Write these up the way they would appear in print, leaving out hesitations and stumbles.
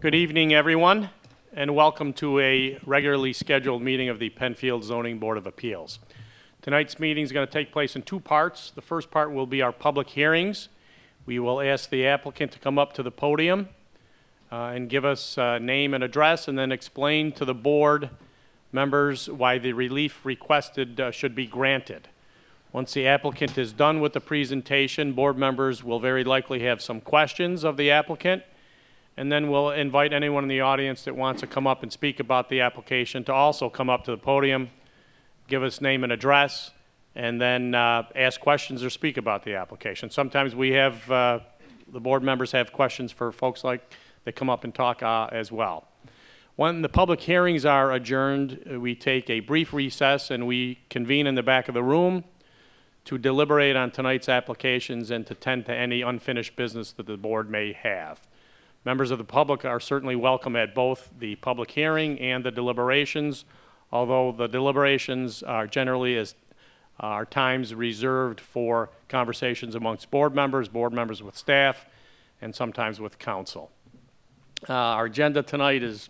Good evening, everyone, and welcome to a regularly scheduled meeting of the Penfield Zoning Board of Appeals. Tonight's meeting is going to take place in two parts. The first part will be our public hearings. We will ask the applicant to come up to the podium and give us name and address, and then explain to the board members why the relief requested should be granted. Once the applicant is done with the presentation, board members will very likely have some questions of the applicant, and then we'll invite anyone in the audience that wants to come up and speak about the application to also come up to the podium, give us name and address, and then ask questions or speak about the application. Sometimes we have, the board members have questions for folks like that come up and talk as well. When the public hearings are adjourned, we take a brief recess and we convene in the back of the room to deliberate on tonight's applications and to tend to any unfinished business that the board may have. Members of the public are certainly welcome at both the public hearing and the deliberations, although the deliberations are generally are times reserved for conversations amongst board members with staff, and sometimes with council. Our agenda tonight is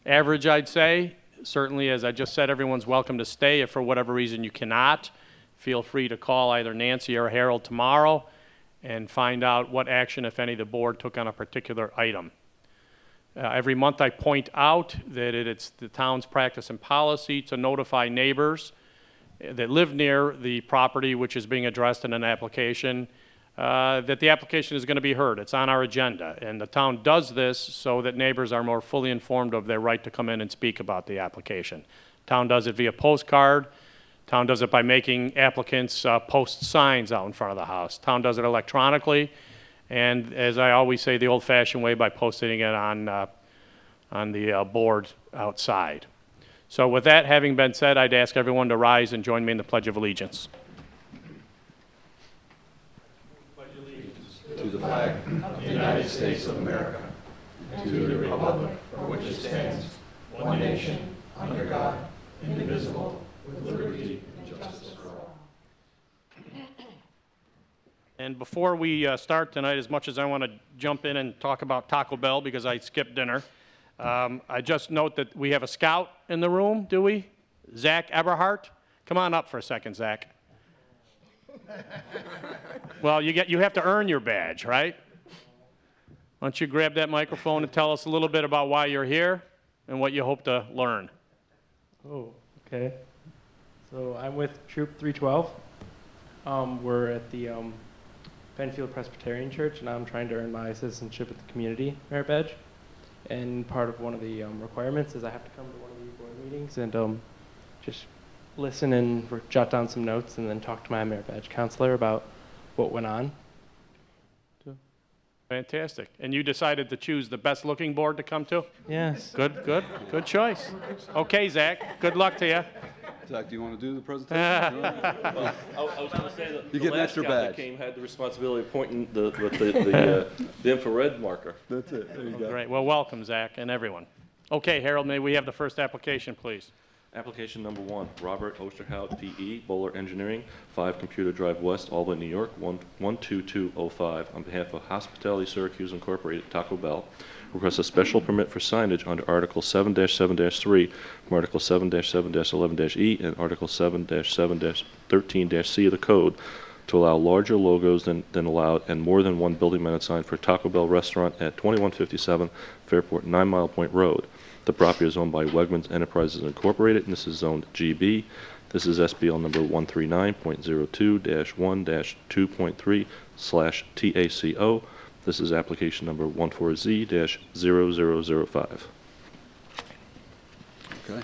average, I'd say. Certainly, as I just said, everyone's welcome to stay. If for whatever reason you cannot, feel free to call either Nancy or Harold tomorrow and find out what action, if any, the board took on a particular item. Every month I point out that it's the town's practice and policy to notify neighbors that live near the property which is being addressed in an application that the application is going to be heard. It's on our agenda, and the town does this so that neighbors are more fully informed of their right to come in and speak about the application. Town does it via postcard. Town does it by making applicants post signs out in front of the house. Town does it electronically, and as I always say, the old-fashioned way, by posting it on the board outside. So with that having been said, I'd ask everyone to rise and join me in the Pledge of Allegiance. Pledge allegiance to the flag of the United States of America, and to the republic for which it stands, one nation, under God, indivisible, with liberty and justice for all. And before we start tonight, as much as I want to jump in and talk about Taco Bell because I skipped dinner, I just note that we have a scout in the room, do we? Zach Eberhardt? Come on up for a second, Zach. Well, you have to earn your badge, right? Why don't you grab that microphone and tell us a little bit about why you're here and what you hope to learn. Oh, okay. So I'm with Troop 312. We're at the Penfield Presbyterian Church, and I'm trying to earn my citizenship with the community merit badge. And part of one of the requirements is I have to come to one of these board meetings and just listen and jot down some notes and then talk to my merit badge counselor about what went on. Fantastic. And you decided to choose the best looking board to come to? Yes. Good choice. Okay, Zach, good luck to you. Zach, do you want to do the presentation? Well, I was going to say that You the get an last extra guy badge. that came had the responsibility of pointing the infrared marker. That's it. There you go. Great. Well, welcome, Zach, and everyone. Okay, Harold, may we have the first application, please? Application number 1, Robert Osterhoudt, P.E., Bohler Engineering, 5 Computer Drive West, Albany, New York, 12205, on behalf of Hospitality Syracuse Incorporated, Taco Bell, requests a special permit for signage under Article 7-7-3 from Article 7-7-11-E and Article 7-7-13-C of the Code to allow larger logos than allowed and more than one building-mounted sign for Taco Bell restaurant at 2157 Fairport 9 Mile Point Road. The property is owned by Wegmans Enterprises Incorporated, and this is zoned GB. This is SBL number 139.02-1-2.3/TACO. This is application number 14Z-0005. Okay.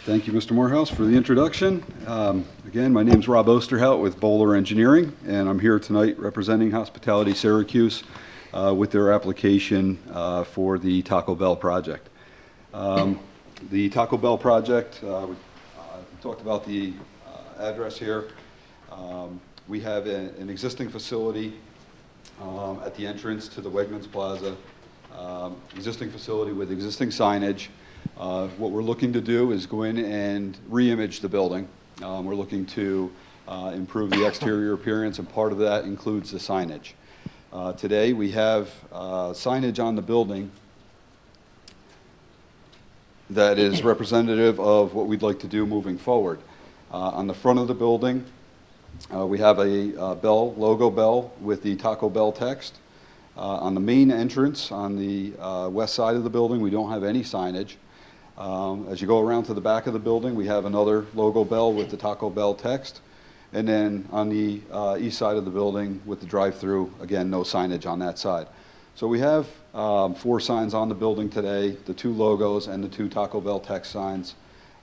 Thank you, Mr. Morehouse, for the introduction. Again, my name is Rob Osterhoudt with Bohler Engineering, and I'm here tonight representing Hospitality Syracuse with their application for the Taco Bell project. The Taco Bell project, we talked about the address here. We have an existing facility at the entrance to the Wegmans Plaza, existing facility with existing signage. What we're looking to do is go in and re-image the building. We're looking to improve the exterior appearance, and part of that includes the signage. Today we have signage on the building that is representative of what we'd like to do moving forward. On the front of the building, we have a bell, logo bell with the Taco Bell text. On the main entrance on the west side of the building, we don't have any signage. As you go around to the back of the building, we have another logo bell with the Taco Bell text. And then on the east side of the building with the drive-through, again, no signage on that side. So we have 4 signs on the building today, the 2 logos and the 2 Taco Bell text signs.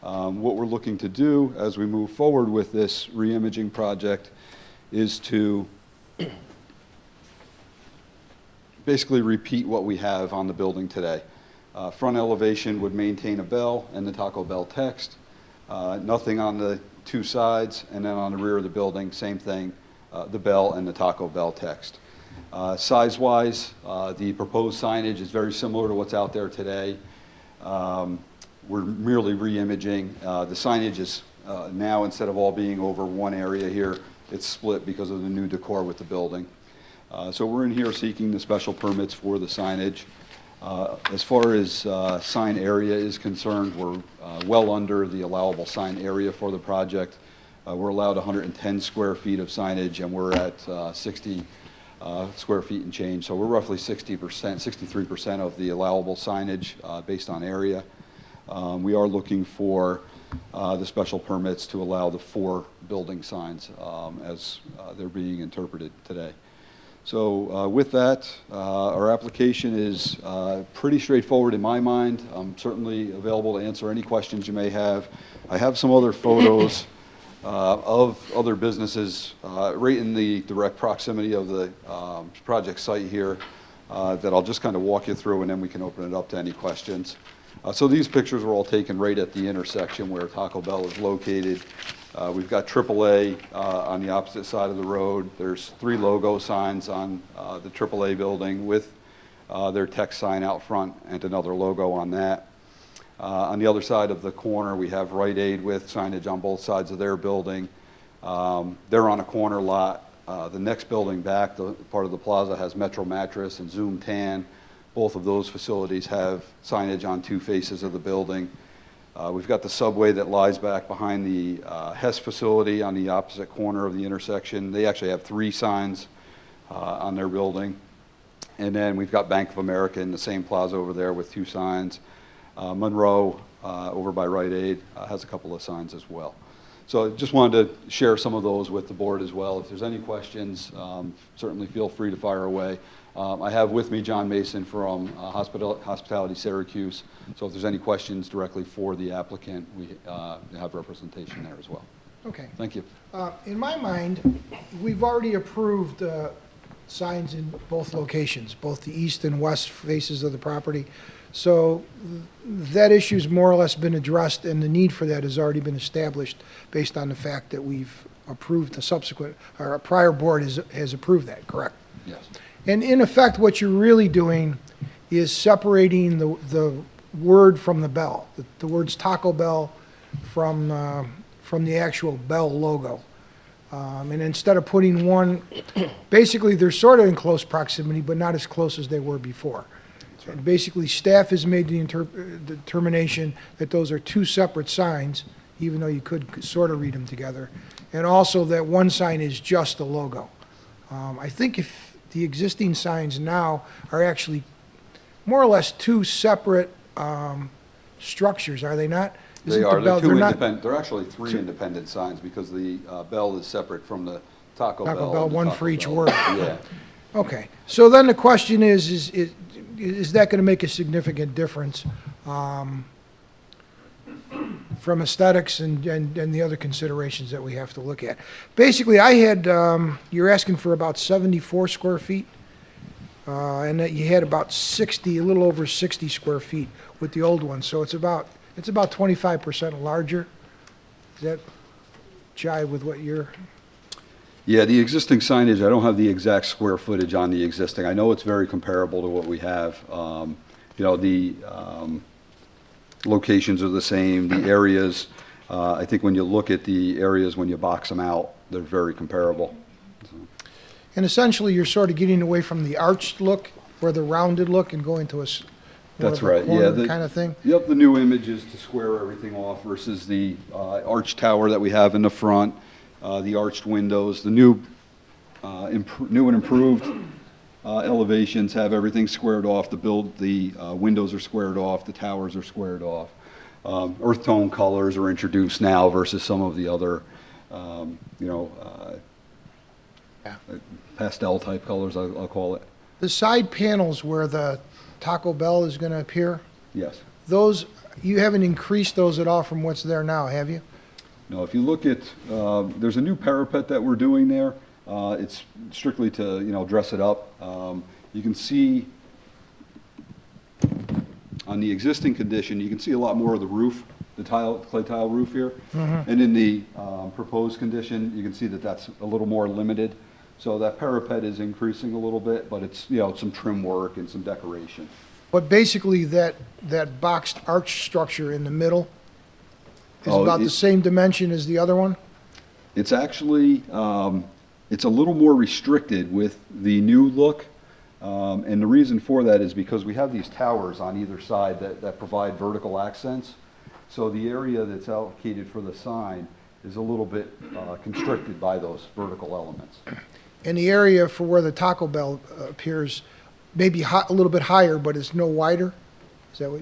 What we're looking to do as we move forward with this re-imaging project is to basically repeat what we have on the building today. Front elevation would maintain a bell and the Taco Bell text. Nothing on the 2 sides, and then on the rear of the building, same thing, the bell and the Taco Bell text. Size-wise, the proposed signage is very similar to what's out there today. We're merely re-imaging. The signage is now, instead of all being over one area here, it's split because of the new decor with the building. So we're in here seeking the special permits for the signage. As far as sign area is concerned, we're well under the allowable sign area for the project. We're allowed 110 square feet of signage, and we're at 60 square feet and change. So we're roughly 60%, 63% of the allowable signage based on area. We are looking for the special permits to allow the 4 building signs as they're being interpreted today. So with that, our application is pretty straightforward in my mind. I'm certainly available to answer any questions you may have. I have some other photos of other businesses right in the direct proximity of the project site here that I'll just kind of walk you through, and then we can open it up to any questions. So these pictures were all taken right at the intersection where Taco Bell is located. We've got AAA on the opposite side of the road. There's 3 logo signs on the AAA building with their text sign out front and another logo on that. On the other side of the corner, we have Rite Aid with signage on both sides of their building. They're on a corner lot. The next building back, the part of the plaza, has Metro Mattress and Zoom Tan. Both of those facilities have signage on 2 faces of the building. We've got the Subway that lies back behind the Hess facility on the opposite corner of the intersection. They actually have 3 signs on their building. And then we've got Bank of America in the same plaza over there with 2 signs. Monroe over by Rite Aid has a couple of signs as well. So I just wanted to share some of those with the board as well. If there's any questions, certainly feel free to fire away. I have with me John Mason from Hospitality Syracuse, so if there's any questions directly for the applicant, we have representation there as well. Okay. Thank you. In my mind, we've already approved signs in both locations, both the east and west faces of the property. So that issue's more or less been addressed, and the need for that has already been established based on the fact that we've approved the subsequent, or a prior board has approved that, correct? Yes. And in effect, what you're really doing is separating the word from the bell. The words Taco Bell from the actual Bell logo. And instead of putting one, basically they're sort of in close proximity, but not as close as they were before. And basically, staff has made the determination that those are 2 separate signs, even though you could sort of read them together. And also that one sign is just the logo. I think if the existing signs now are actually more or less 2 separate structures, are they not? They are. They're 2 independent. They're actually 3 independent signs because the bell is separate from the Taco Bell. Taco Bell, one for each Bell. word. Yeah. Okay. So then the question is that going to make a significant difference from aesthetics and the other considerations that we have to look at? Basically, I had, you're asking for about 74 square feet, and that you had about 60, a little over 60 square feet with the old one. So it's about 25% larger. Does that jive with what you're? Yeah, the existing signage, I don't have the exact square footage on the existing. I know it's very comparable to what we have. The locations are the same, the areas. I think when you look at the areas, when you box them out, they're very comparable. And essentially, you're sort of getting away from the arched look or the rounded look and going to That's right, yeah. Kind of thing? Yep, the new image is to square everything off versus the arch tower that we have in the front, the arched windows. The new and improved elevations have everything squared off. The windows are squared off, the towers are squared off. Earth tone colors are introduced now versus some of the other, pastel type colors, I'll call it. The side panels where the Taco Bell is going to appear, Yes. those, you haven't increased those at all from what's there now, have you? No, if you look at, there's a new parapet that we're doing there. It's strictly to, dress it up. You can see on the existing condition, you can see a lot more of the roof, the clay tile roof here. And in the proposed condition, you can see that that's a little more limited. So that parapet is increasing a little bit, but it's, some trim work and some decoration. But basically, that boxed arch structure in the middle is Oh, about the same dimension as the other one? It's actually, it's a little more restricted with the new look. And the reason for that is because we have these towers on either side that provide vertical accents. So the area that's allocated for the sign is a little bit constricted by those vertical elements. And the area for where the Taco Bell appears maybe a little bit higher, but it's no wider? Is that what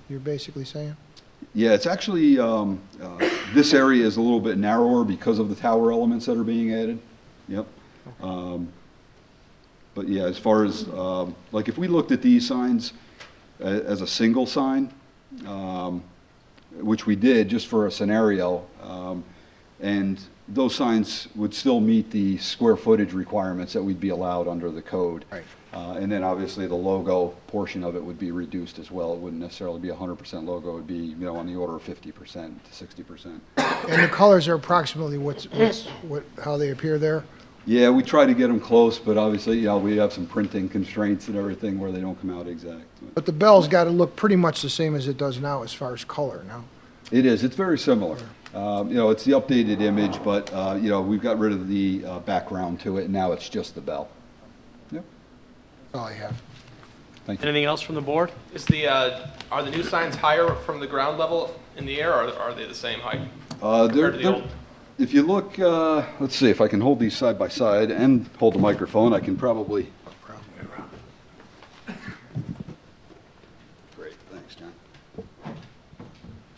you're basically saying? Yeah, it's actually, this area is a little bit narrower because of the tower elements that are being added. Yep. But yeah, as far as, like if we looked at these signs as a single sign, which we did just for a scenario, and those signs would still meet the square footage requirements that we'd be allowed under the code. Right. And then obviously the logo portion of it would be reduced as well. It wouldn't necessarily be 100% logo. It would be, on the order of 50% to 60%. And the colors are approximately how they appear there? Yeah, we try to get them close, but obviously, we have some printing constraints and everything where they don't come out exact. But the bell's got to look pretty much the same as it does now as far as color now. It is. It's very similar. It's the updated image, but, we've got rid of the background to it, and now it's just the bell. Yep. That's all I have. Thank you. Anything else from the board? Are the new signs higher from the ground level in the air, or are they the same height? compared to the old? If you look, let's see, if I can hold these side by side and hold the microphone, I can probably. Great, thanks, John.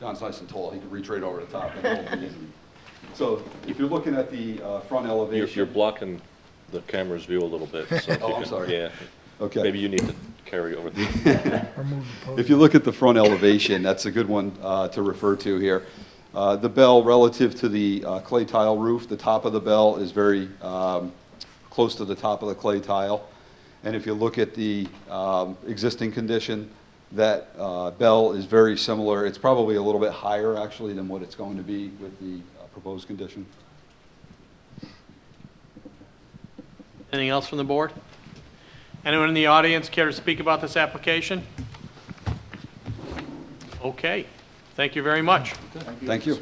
John's nice and tall, he can reach right over the top and hold these. So if you're looking at the front elevation. You're blocking the camera's view a little bit, so if you Oh, I'm can- sorry. Yeah, Okay. maybe you need to carry over. Or move the post. If you look at the front elevation, that's a good one to refer to here. The bell relative to the clay tile roof, the top of the bell is very close to the top of the clay tile. And if you look at the existing condition, that bell is very similar. It's probably a little bit higher, actually, than what it's going to be with the proposed condition. Anything else from the board? Anyone in the audience care to speak about this application? Okay, thank you very much. Thank you.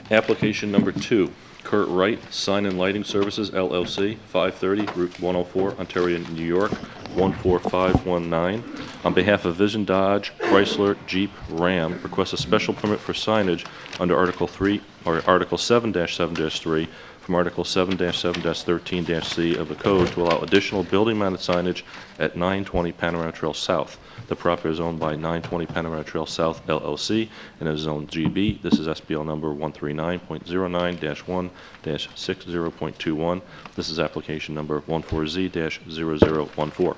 Application number 2, Kurt Wright, Sign and Lighting Services LLC, 530 Route 104, Ontario, New York, 14519. On behalf of Vision Dodge Chrysler Jeep Ram, requests a special permit for signage under Article 3 or Article 7-7-3 from Article 7-7-13-C of the code to allow additional building-mounted signage at 920 Panorama Trail South. The property is owned by 920 Panorama Trail South LLC and is Zone GB. This is SBL number 139.09-1-60.21. This is application number 14Z-0014.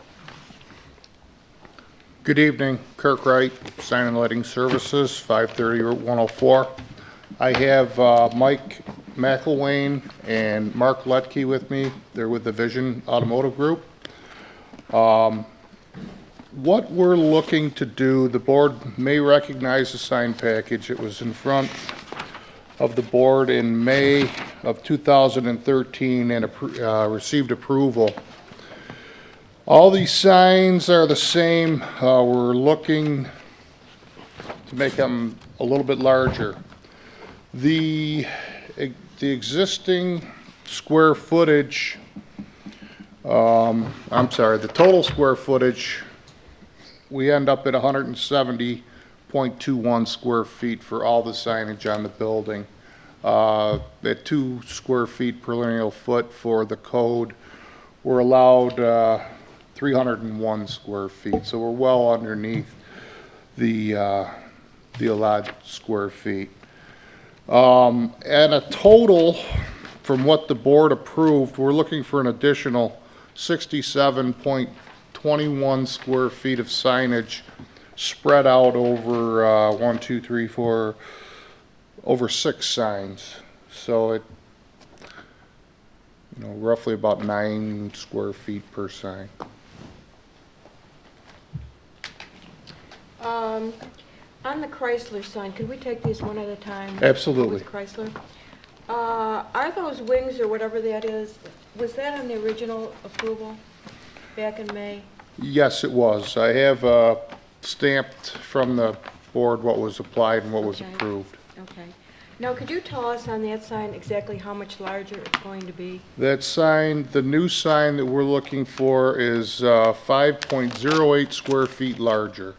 Good evening, Kirk Wright, Sign and Lighting Services, 530 Route 104. I have Mike McElwain and Mark Letke with me. They're with the Vision Automotive Group. What we're looking to do, the board may recognize the sign package. It was in front of the board in May of 2013 and received approval. All these signs are the same. We're looking to make them a little bit larger. The existing square footage I'm sorry, the total square footage, we end up at 170.21 square feet for all the signage on the building. At 2 square feet per lineal foot for the code, we're allowed 301 square feet, so we're well underneath the allowed square feet. And a total, from what the board approved, we're looking for an additional 67.21 square feet of signage spread out over 6 signs. So it, roughly about 9 square feet per sign. On the Chrysler sign, could we take these one at a time? Absolutely. With Chrysler? Are those wings or whatever that is, was that on the original approval back in May? Yes, it was. I have stamped from the board what was applied and what was Okay. approved. Okay. Now, could you tell us on that sign exactly how much larger it's going to be? That sign, the new sign that we're looking for is 5.08 square feet larger.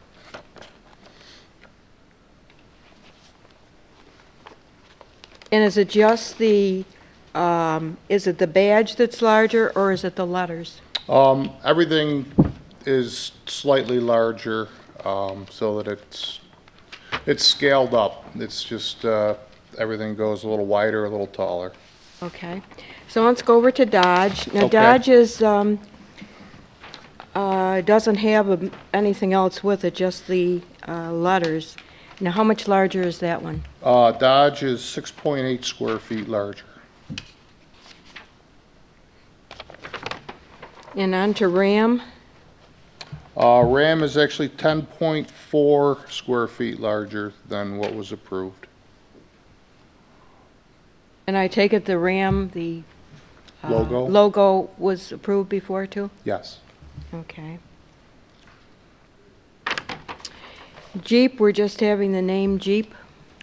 And is it just is it the badge that's larger, or is it the letters? Everything is slightly larger, so that it's scaled up. It's just, everything goes a little wider, a little taller. Okay. So let's go over to Dodge. Now, Okay. Dodge is, doesn't have anything else with it, just the letters. Now, how much larger is that one? Dodge is 6.8 square feet larger. And on to Ram. Ram is actually 10.4 square feet larger than what was approved. And I take it the Ram, the Logo? logo was approved before, too? Yes. Okay. Jeep, we're just having the name Jeep.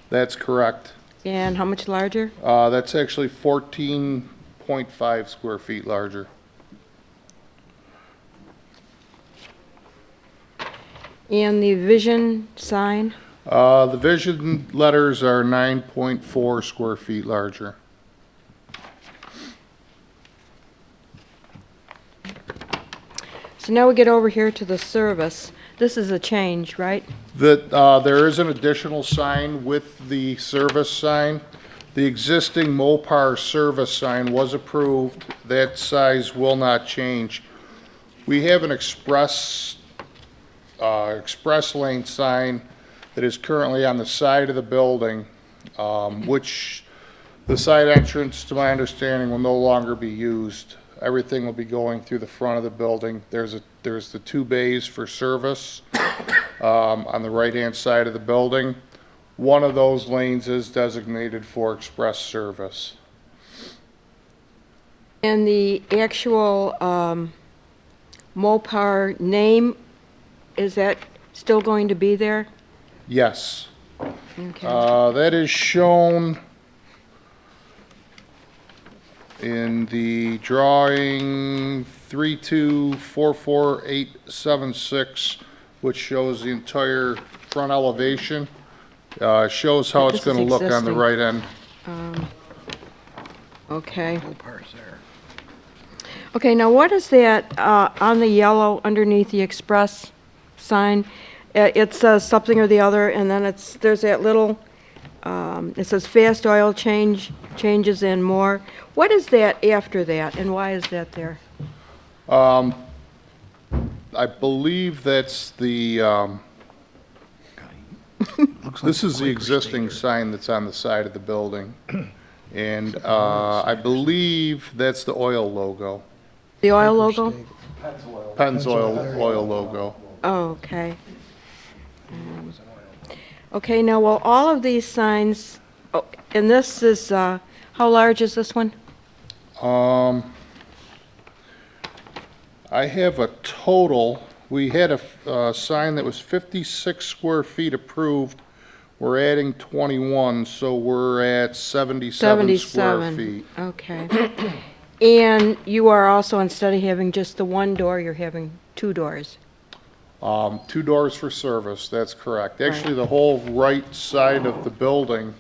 That's correct. And how much larger? That's actually 14.5 square feet larger. And the Vision sign? The Vision letters are 9.4 square feet larger. So now we get over here to the service. This is a change, right? There is an additional sign with the service sign. The existing Mopar service sign was approved. That size will not change. We have an express lane sign that is currently on the side of the building, which the side entrance, to my understanding, will no longer be used. Everything will be going through the front of the building. There's the 2 bays for service on the right-hand side of the building. One of those lanes is designated for express service. And the actual Mopar name, is that still going to be there? Yes. Okay. That is shown in the drawing 3244876, which shows the entire front elevation. Shows how it's This is going to look on the existing. right end. Okay. Okay, now what is that on the yellow underneath the express sign? It says something or the other, and then there's that little, it says fast oil changes and more. What is that after that, and why is that there? I believe that's the, this is the existing sign that's on the side of the building. And I believe that's the oil logo. The oil logo? Pennzoil oil logo. Oh, okay. Okay, now, well, all of these signs, oh, and this is, how large is this one? I have a total, we had a sign that was 56 square feet approved. We're adding 21, so we're at 77 square 77, feet. okay. And you are also, instead of having just the one door, you're having two doors. 2 doors for service, that's correct. Actually, the whole right side of the building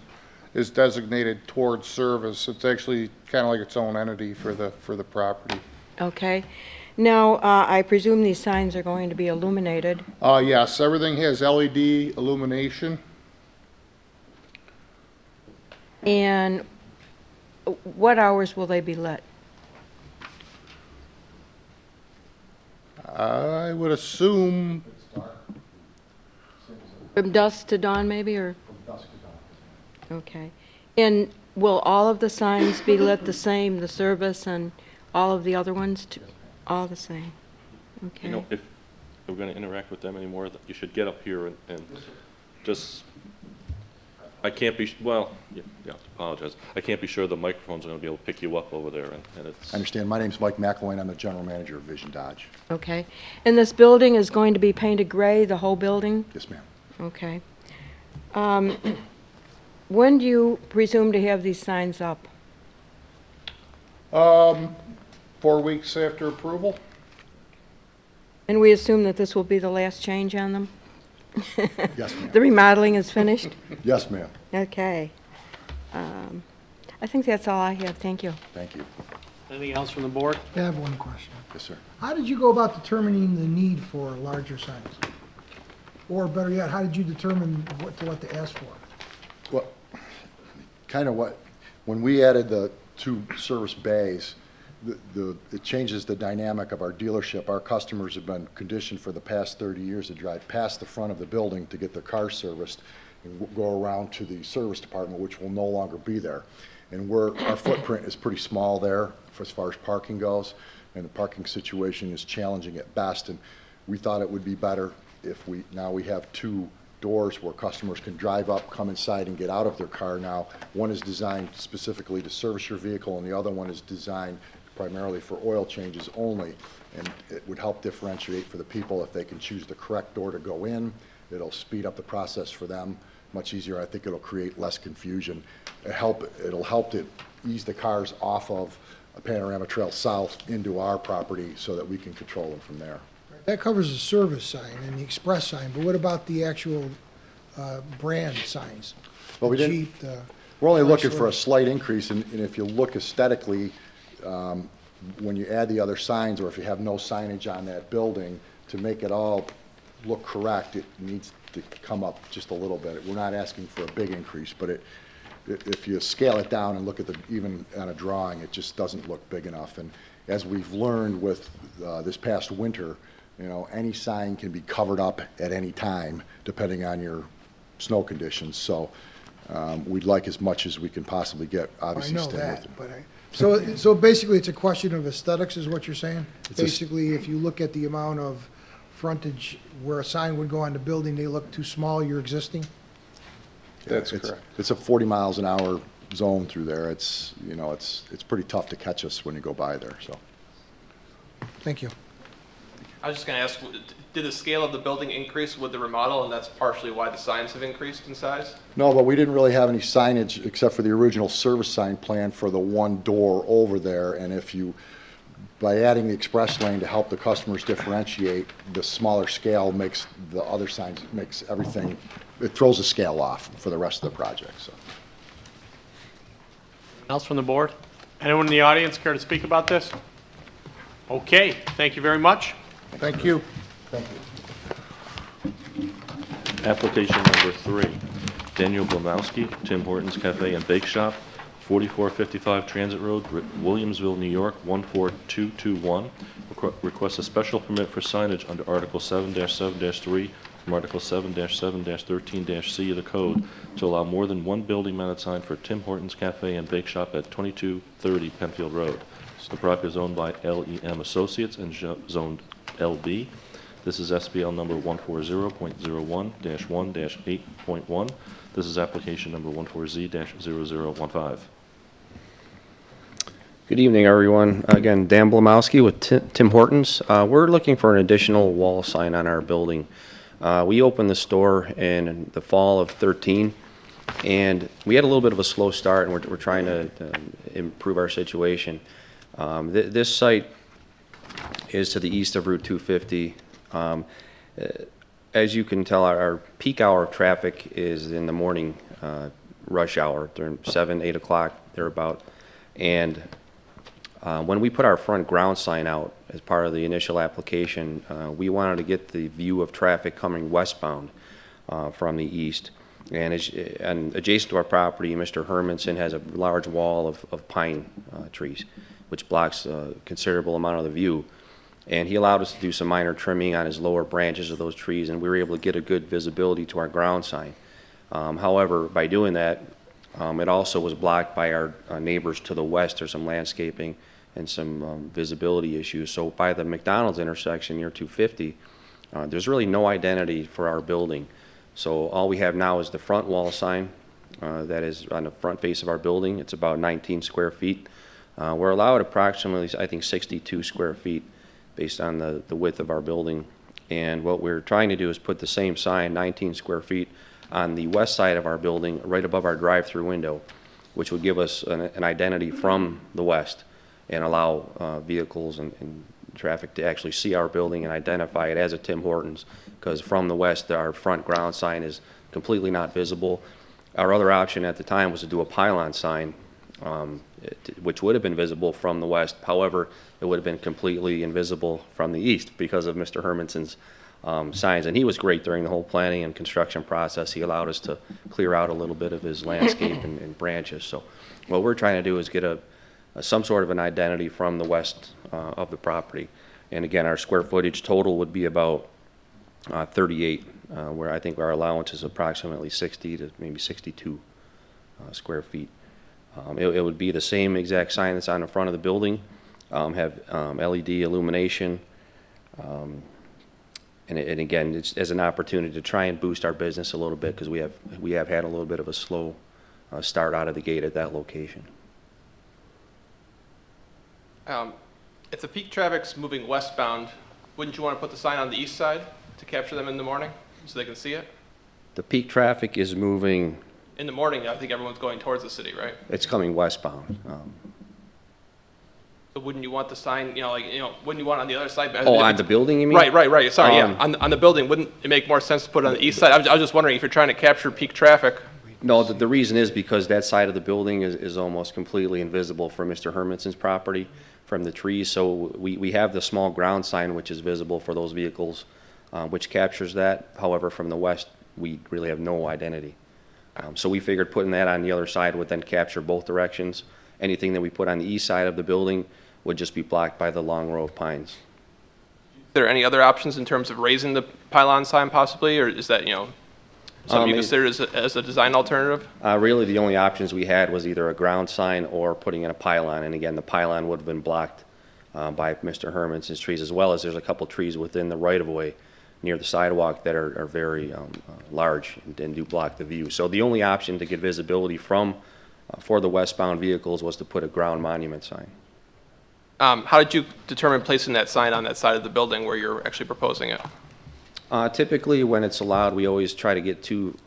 is designated towards service. It's actually kind of like its own entity for the property. Okay. Now, I presume these signs are going to be illuminated. Yes, everything has LED illumination. And what hours will they be lit? I would assume, From dusk to dawn, maybe, or? From dusk to dawn. Okay. And will all of the signs be lit the same, the service and all of the other ones, all the same? Okay. You know, if we're going to interact with them anymore, you should get up here and just, I can't be, well, yeah, I apologize. I can't be sure the microphones are going to be able to pick you up over there, and it's. I understand. My name's Mike McElwain. I'm the general manager of Vision Dodge. Okay. And this building is going to be painted gray, the whole building? Yes, ma'am. Okay. When do you presume to have these signs up? 4 weeks after approval. And we assume that this will be the last change on them? Yes, ma'am. The remodeling is finished? Yes, ma'am. Okay. I think that's all I have. Thank you. Thank you. Anything else from the board? I have one question. Yes, sir. How did you go about determining the need for larger signs? Or better yet, how did you determine what to ask for? Well, kind of when we added the 2 service bays, it changes the dynamic of our dealership. Our customers have been conditioned for the past 30 years to drive past the front of the building to get their car serviced and go around to the service department, which will no longer be there. And our footprint is pretty small there as far as parking goes, and the parking situation is challenging at best. And we thought it would be better if now we have 2 doors where customers can drive up, come inside, and get out of their car now. One is designed specifically to service your vehicle, and the other one is designed primarily for oil changes only. And it would help differentiate for the people if they can choose the correct door to go in. It'll speed up the process for them much easier. I think it'll create less confusion. It'll help to ease the cars off of a Panorama Trail South into our property so that we can control them from there. That covers the service sign and the express sign, but what about the actual brand signs? Well, we The didn't- Jeep, the We're only looking for a Chrysler. slight increase, and if you look aesthetically, when you add the other signs, or if you have no signage on that building, to make it all look correct, it needs to come up just a little bit. We're not asking for a big increase, but if you scale it down and look at even on a drawing, it just doesn't look big enough. And as we've learned with this past winter, any sign can be covered up at any time, depending on your snow conditions. So we'd like as much as we can possibly get, I obviously know stay with that, it. but so basically it's a question of aesthetics is what you're saying? It's a- Basically, if you look at the amount of frontage where a sign would go on the building, they look too small, you're existing? That's It's- correct. It's a 40 miles an hour zone through there. It's pretty tough to catch us when you go by there, so. Thank you. I was just going to ask, did the scale of the building increase with the remodel, and that's partially why the signs have increased in size? No, but we didn't really have any signage except for the original service sign plan for the one door over there. And by adding the express lane to help the customers differentiate, the smaller scale makes the other signs, makes everything, it throws the scale off for the rest of the project, so. Else from the board? Anyone in the audience care to speak about this? Okay, thank you very much. Thank you. Application number 3, Daniel Blomowski, Tim Hortons Cafe and Bake Shop, 4455 Transit Road, Williamsville, New York, 14221. Requests a special permit for signage under Article 7-7-3 from Article 7-7-13-C of the code to allow more than one building-mounted sign for Tim Hortons Cafe and Bake Shop at 2230 Penfield Road. The property is owned by LEM Associates and zoned LB. This is SBL number 140.01-1-8.1. This is application number 14Z-0015. Good evening, everyone. Again, Dan Blomowski with Tim Hortons. We're looking for an additional wall sign on our building. We opened the store in the fall of 13, and we had a little bit of a slow start, and we're trying to improve our situation. This site is to the east of Route 250. As you can tell, our peak hour of traffic is in the morning rush hour, during 7, 8 o'clock, thereabout. And when we put our front ground sign out as part of the initial application, we wanted to get the view of traffic coming westbound from the east. And adjacent to our property, Mr. Hermanson has a large wall of pine trees, which blocks a considerable amount of the view. And he allowed us to do some minor trimming on his lower branches of those trees, and we were able to get a good visibility to our ground sign. However, by doing that, it also was blocked by our neighbors to the west. There's some landscaping and some visibility issues. So by the McDonald's intersection near 250, there's really no identity for our building. So all we have now is the front wall sign that is on the front face of our building. It's about 19 square feet. We're allowed approximately, I think, 62 square feet based on the width of our building. And what we're trying to do is put the same sign, 19 square feet, on the west side of our building, right above our drive-through window, which would give us an identity from the west and allow vehicles and traffic to actually see our building and identify it as a Tim Hortons, because from the west, our front ground sign is completely not visible. Our other option at the time was to do a pylon sign, which would have been visible from the west. However, it would have been completely invisible from the east because of Mr. Hermanson's signs. And he was great during the whole planning and construction process. He allowed us to clear out a little bit of his landscape and branches. So what we're trying to do is get some sort of an identity from the west of the property. And again, our square footage total would be about 38, where I think our allowance is approximately 60 to maybe 62 square feet. It would be the same exact sign that's on the front of the building, have LED illumination, and again, it's as an opportunity to try and boost our business a little bit, because we have had a little bit of a slow start out of the gate at that location. If the peak traffic's moving westbound, wouldn't you want to put the sign on the east side to capture them in the morning so they can see it? The peak traffic is moving. In the morning, I think everyone's going towards the city, right? It's coming westbound. So wouldn't you want the sign, wouldn't you want it on the other side? Oh, on the building, you mean? Right. Sorry, yeah. On the building, wouldn't it make more sense to put it on the east side? I was just wondering if you're trying to capture peak traffic. No, the reason is because that side of the building is almost completely invisible from Mr. Hermanson's property from the trees. So we have the small ground sign, which is visible for those vehicles, which captures that. However, from the west, we really have no identity. So we figured putting that on the other side would then capture both directions. Anything that we put on the east side of the building would just be blocked by the long row of pines. Is there any other options in terms of raising the pylon sign possibly, or is that, something you consider as a design alternative? Really, the only options we had was either a ground sign or putting in a pylon. And again, the pylon would have been blocked by Mr. Hermanson's trees, as well as there's a couple trees within the right-of-way near the sidewalk that are very large and do block the view. So the only option to get visibility for the westbound vehicles was to put a ground monument sign. How did you determine placing that sign on that side of the building where you're actually proposing it? Typically, when it's allowed, we always try to get two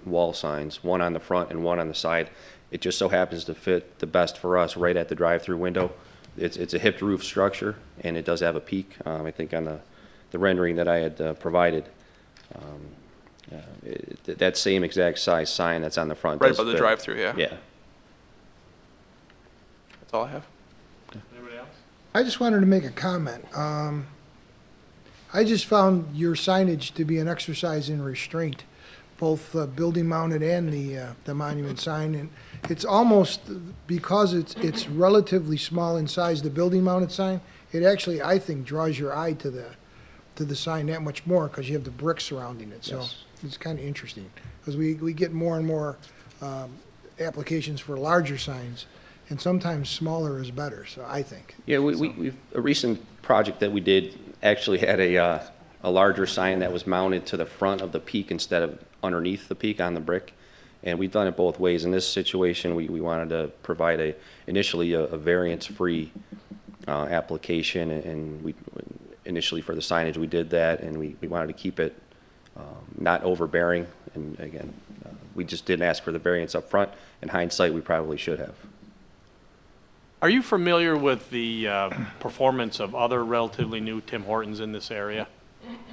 wall signs, one on the front and one on the side. It just so happens to fit the best for us right at the drive-through window. It's a hipped roof structure, and it does have a peak. I think on the rendering that I had provided, that same exact size sign that's on the front. Right above the drive-through, yeah. Yeah. That's all I have. Anybody else? I just wanted to make a comment. I just found your signage to be an exercise in restraint, both building mounted and the monument sign. And it's almost, because it's relatively small in size, the building mounted sign, it actually, I think, draws your eye to the sign that much more, because you have the brick surrounding it. So Yes. it's kind of interesting, because we get more and more applications for larger signs, and sometimes smaller is better, so I think. Yeah, a recent project that we did actually had a larger sign that was mounted to the front of the peak instead of underneath the peak on the brick. And we've done it both ways. In this situation, we wanted to provide initially a variance-free application, and initially for the signage we did that, and we wanted to keep it not overbearing. And again, we just didn't ask for the variance up front. In hindsight, we probably should have. Are you familiar with the performance of other relatively new Tim Hortons in this area?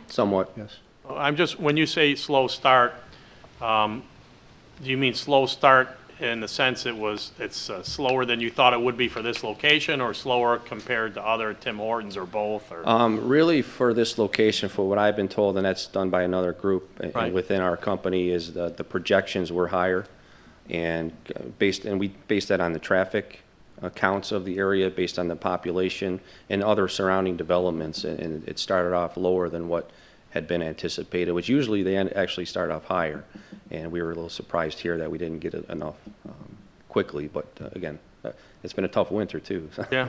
Somewhat, yes. I'm just, when you say slow start, do you mean slow start in the sense it's slower than you thought it would be for this location, or slower compared to other Tim Hortons, or both? Or? Really, for this location, for what I've been told, and that's done by another group Right. within our company, is the projections were higher, and we based that on the traffic counts of the area, based on the population and other surrounding developments, and it started off lower than what had been anticipated, which usually they actually start off higher, and we were a little surprised here that we didn't get it enough quickly, but again, it's been a tough winter too. Yeah,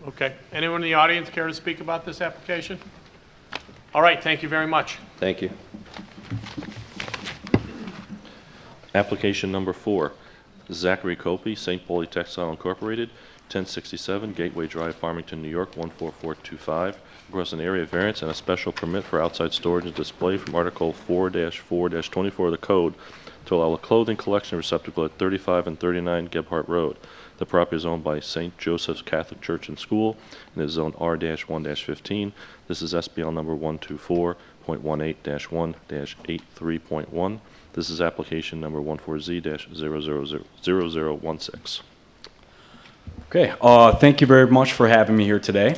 okay. Anyone in the audience care to speak about this application? All right, thank you very much. Thank you. Application number 4, Zachary Copey, St. Pauli Textile Incorporated, 1067 Gateway Drive, Farmington, New York, 14425. Request an area variance and a special permit for outside storage and display from Article 4-4-24 of the Code to allow a clothing collection receptacle at 35 and 39 Gebhardt Road. The property is owned by St. Joseph's Catholic Church and School and is zoned R-1-15. This is SBL number 124.18-1-83.1. This is application number 14Z-000016. Okay, thank you very much for having me here today.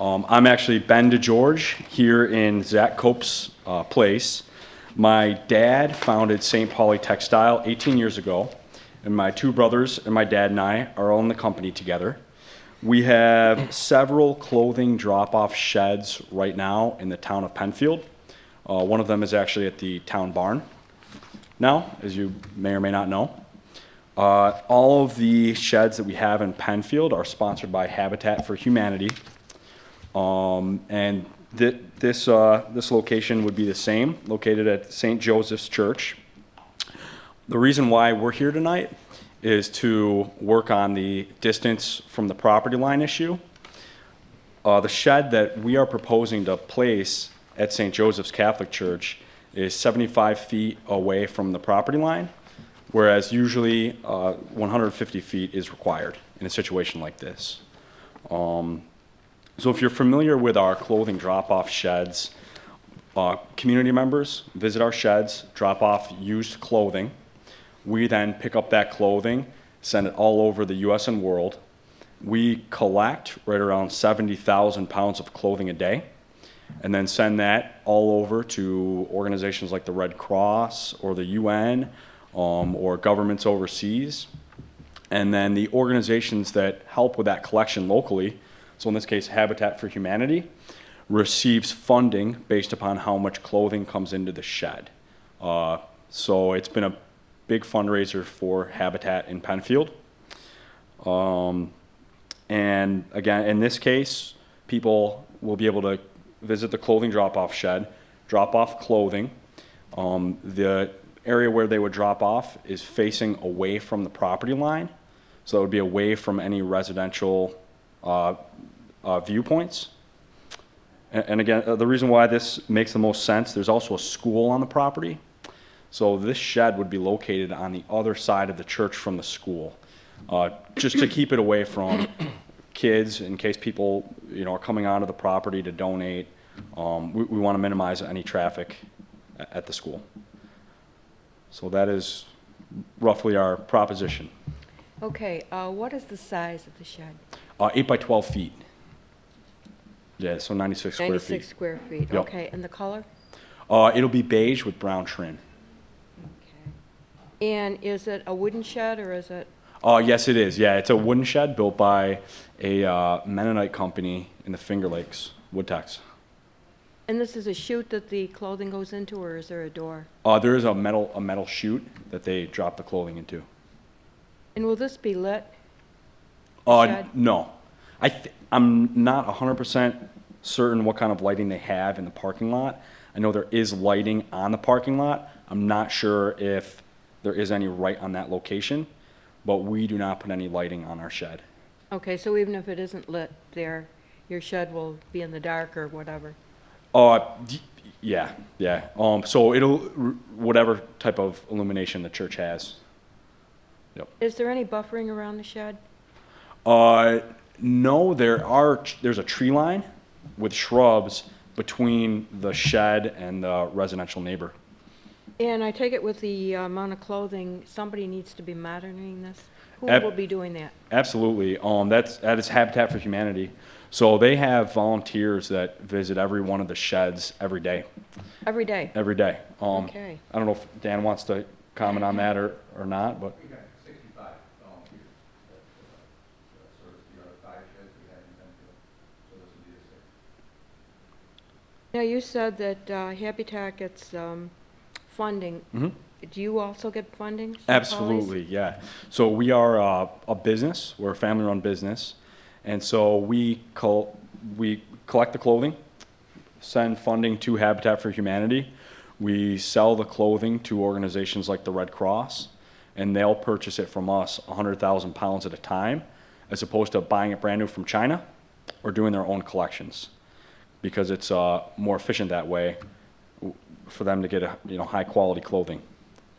I'm actually Ben DeGeorge here in Zach Cope's place. My dad founded St. Pauli Textile 18 years ago, and my two brothers and my dad and I are all in the company together. We have several clothing drop-off sheds right now in the town of Penfield. One of them is actually at the town barn now, as you may or may not know. All of the sheds that we have in Penfield are sponsored by Habitat for Humanity. And this location would be the same, located at St. Joseph's Church. The reason why we're here tonight is to work on the distance from the property line issue. The shed that we are proposing to place at St. Joseph's Catholic Church is 75 feet away from the property line, whereas usually 150 feet is required in a situation like this. So if you're familiar with our clothing drop-off sheds, community members visit our sheds, drop off used clothing. We then pick up that clothing, send it all over the U.S. and world. We collect right around 70,000 pounds of clothing a day, and then send that all over to organizations like the Red Cross or the UN, or governments overseas. And then the organizations that help with that collection locally, so in this case Habitat for Humanity, receives funding based upon how much clothing comes into the shed. So it's been a big fundraiser for Habitat in Penfield. And again, in this case, people will be able to visit the clothing drop-off shed, drop off clothing. The area where they would drop off is facing away from the property line, so it would be away from any residential viewpoints. And again, the reason why this makes the most sense, there's also a school on the property, so this shed would be located on the other side of the church from the school, just to keep it away from kids in case people are coming onto the property to donate. We want to minimize any traffic at the school. So that is roughly our proposition. Okay, what is the size of the shed? 8 by 12 feet. Yeah, so 96 square feet. 96 square feet, Yep. okay. And the color? It'll be beige with brown trim. Okay. And is it a wooden shed, or is it? Yes, it is. Yeah, it's a wooden shed built by a Mennonite company in the Finger Lakes, Woodtex. And this is a chute that the clothing goes into, or is there a door? There is a metal chute that they drop the clothing into. And will this be lit? Shed? No. I'm not 100% certain what kind of lighting they have in the parking lot. I know there is lighting on the parking lot. I'm not sure if there is any right on that location, but we do not put any lighting on our shed. Okay, so even if it isn't lit there, your shed will be in the dark or whatever? Yeah. So it'll, whatever type of illumination the church has. Yep. Is there any buffering around the shed? No, there's a tree line with shrubs between the shed and the residential neighbor. And I take it with the amount of clothing, somebody needs to be monitoring this? Who Ab- will be doing that? Absolutely. That is Habitat for Humanity. So they have volunteers that visit every one of the sheds every day. Every day? Every day. Okay. I don't know if Dan wants to comment on that or not, but. We got 65 volunteers that service the other 5 sheds we had in Penfield, so this would be the 6th. Now, you said that Habitat gets funding. Mhm. Do you also get funding? from Absolutely, yeah. So we are a business. We're a family-run business, and so we collect the clothing, send funding to Habitat for Humanity. We sell the clothing to organizations like the Red Cross, and they'll purchase it from us 100,000 pounds at a time, as opposed to buying it brand new from China or doing their own collections, because it's more efficient that way for them to get high quality clothing.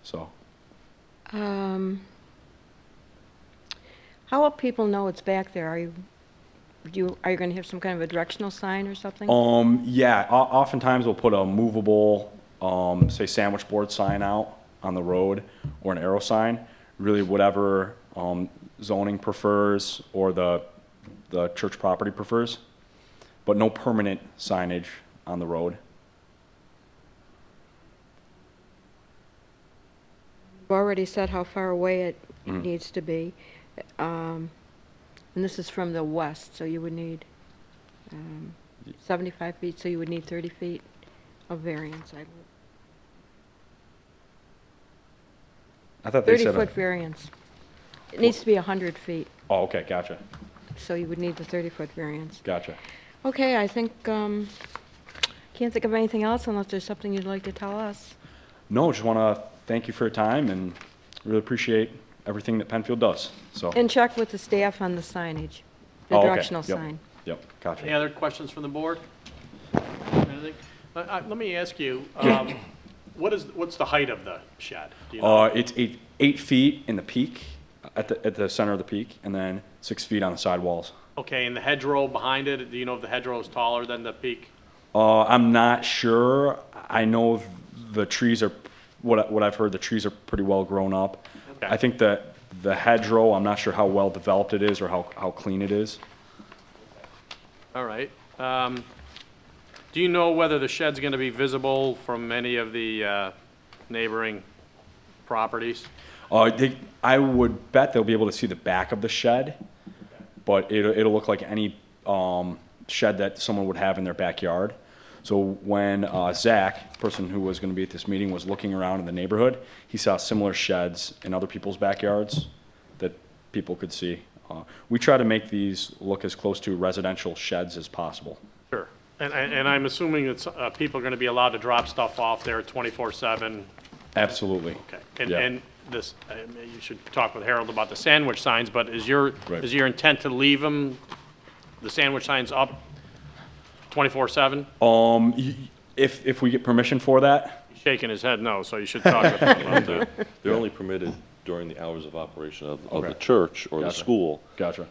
So. How will people know it's back there? Are you going to have some kind of a directional sign or something? Yeah, oftentimes we'll put a movable, say sandwich board sign out on the road or an arrow sign, really whatever zoning prefers or the church property prefers, but no permanent signage on the road. You've already said how far away it needs to be. And this is from the west, so you would need 75 feet, so you would need 30 feet of variance, I believe. I thought they said. 30-foot variance. It needs to be 100 feet, Oh, okay, gotcha, so you would need the 30-foot variance. gotcha. Okay, I think, can't think of anything else unless there's something you'd like to tell us. No, just want to thank you for your time and really appreciate everything that Penfield does, so. And check with the staff on the signage, the Oh, okay, directional yep, sign. Yep, gotcha. Any other questions from the board? Anything? Let me ask you, what's the height of the shed? Do you know? It's 8 feet in the peak, at the center of the peak, and then 6 feet on the side walls. Okay, and the hedgerow behind it, do you know if the hedgerow is taller than the peak? I'm not sure. I know the trees are, what I've heard, the trees are pretty well grown up. Okay. I think that the hedgerow, I'm not sure how well developed it is or how clean it is. All right. Do you know whether the shed's going to be visible from any of the neighboring properties? I would bet they'll be able to see the back of the shed, but it'll look like any shed that someone would have in their backyard. So when Zach, person who was going to be at this meeting, was looking around in the neighborhood, he saw similar sheds in other people's backyards that people could see. We try to make these look as close to residential sheds as possible. Sure. And I'm assuming that people are going to be allowed to drop stuff off there 24/7? Absolutely. Okay. Yeah. And this, you should talk with Harold about the sandwich signs, but is your intent to leave them, the sandwich signs up 24/7? If we get permission for that. He's shaking his head no, so you should talk with him about that. They're only permitted during the hours of operation of the Okay. church or the Gotcha. school. Gotcha.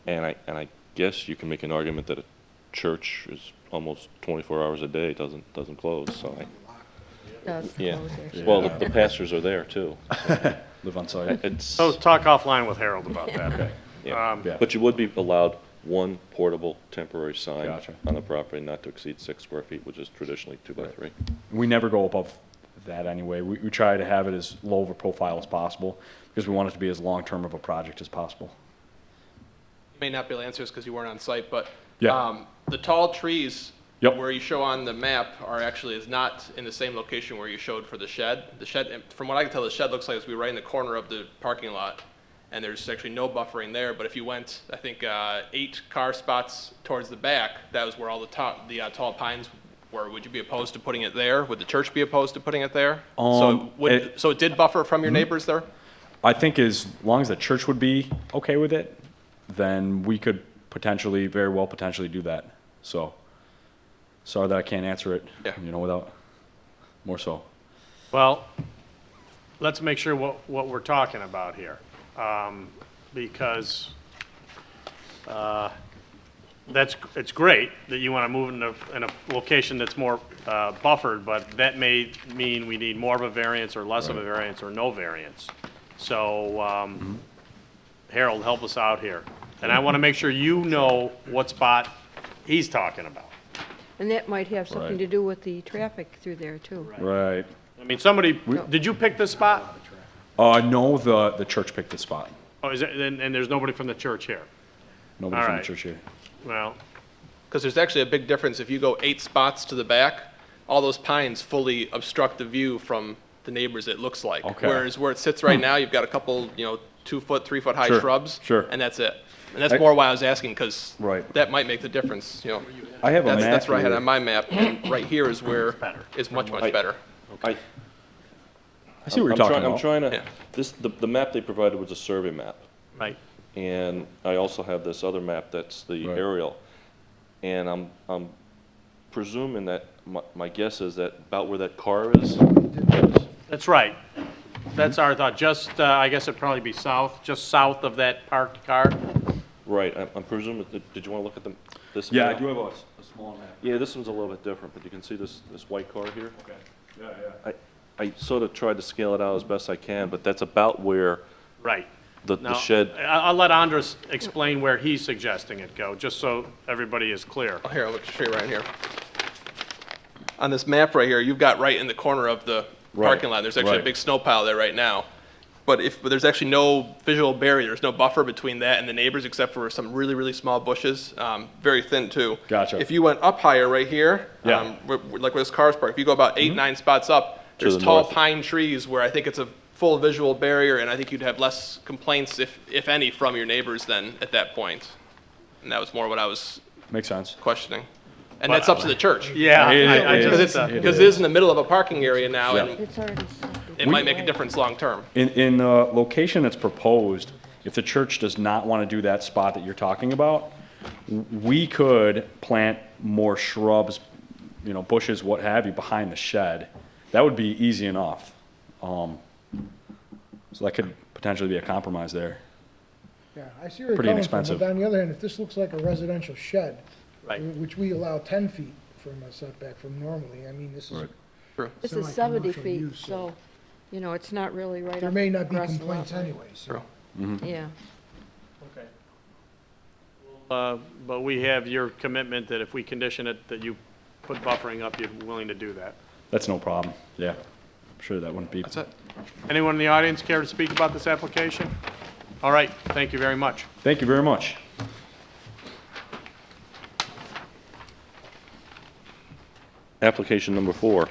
And I guess you can make an argument that a church is almost 24 hours a day, doesn't close, so Does yeah. close there. Well, the pastors are there too. Live on site. It's, So talk offline with Harold about that. yeah. Yeah. But you would be allowed one portable temporary sign Gotcha. on the property not to exceed 6 square feet, which is traditionally 2 by 3. We never go above that anyway. We try to have it as low of a profile as possible because we want it to be as long-term of a project as possible. You may not be able to answer this because you weren't on site, but Yeah. the tall trees Yep. where you show on the map is not in the same location where you showed for the shed. The shed, from what I can tell, the shed looks like it's right in the corner of the parking lot, and there's actually no buffering there. But if you went, I think, 8 car spots towards the back, that was where all the tall pines were. Would you be opposed to putting it there? Would the church be opposed to putting it there? So it did buffer from your neighbors there? I think as long as the church would be okay with it, then we could very well potentially do that. So, sorry that I can't answer it, without more so. Well, let's make sure what we're talking about here, because it's great that you want to move in a location that's more buffered, but that may mean we need more of a variance or less of a variance or no variance. So, Harold, help us out here. And I want to make sure you know what spot he's talking about. And that might have something Right. to do with the traffic through there, too. Right. I mean, did you pick this spot? No, the church picked the spot. Oh, is it, and there's nobody from the church here? Nobody All from the right. church here. Well, Because there's actually a big difference. If you go 8 spots to the back, all those pines fully obstruct the view from the neighbors, it looks like. Okay. Whereas where it sits right now, you've got a couple, 2 foot, 3 foot high Sure, shrubs. sure. And that's it. And that's more why I was asking, because Right. that might make the difference, I have a map That's where I had here. on my map, and right here is where is much, much better. I see what you're talking about. I'm trying to, Yeah. the map they provided was a survey map. right. And I also have this other map that's the Right. aerial. And I'm presuming that, my guess is that about where that car is. That's right. That's our thought. Just, I guess it'd probably be just south of that parked car. Right, I'm presuming, did you want to look at this? Yeah, I map? do have a small map. Yeah, this one's a little bit different, but you can see this white car here. Okay. Yeah, yeah. I sort of tried to scale it out as best I can, but that's about where Right. the Now, shed, I'll let Andres explain where he's suggesting it go, just so everybody is clear. Oh, here, I'll show you right here. On this map right here, you've got right in the corner of the Right, parking lot, there's actually a right. big snow pile there right now. But there's actually no visual barrier, there's no buffer between that and the neighbors except for some really, really small bushes, very thin too. Gotcha. If you went up higher right here, Yeah. like where this car's parked, if you go about 8, 9 spots up, there's the tall north. pine trees where I think it's a full visual barrier and I think you'd have less complaints, if any, from your neighbors then at that point. And that was more what I was Makes sense. questioning. And that's up to the church. Yeah, It is- I it Because just, it is in the middle of a parking area now, Yeah. and It's already. it might make a difference long-term. In the location that's proposed, if the church does not want to do that spot that you're talking about, we could plant more shrubs, bushes, what have you, behind the shed. That would be easy enough. So that could potentially be a compromise there. Yeah, I see where you're Pretty coming from, inexpensive. but on the other hand, if this looks like a residential shed, Right. which we allow 10 feet from a setback from normally, I mean, this is Right. This is 70 semi-commercial feet, use, so, it's not really right up. there may not be across the complaints lot line. anyway, so. Yeah. but we have your commitment that if we condition it, that you put buffering up, you're willing to do that. That's no problem. Yeah. I'm sure that wouldn't be. That's it. Anyone in the audience care to speak about this application? All right, thank you very much. Thank you very much. application number 4,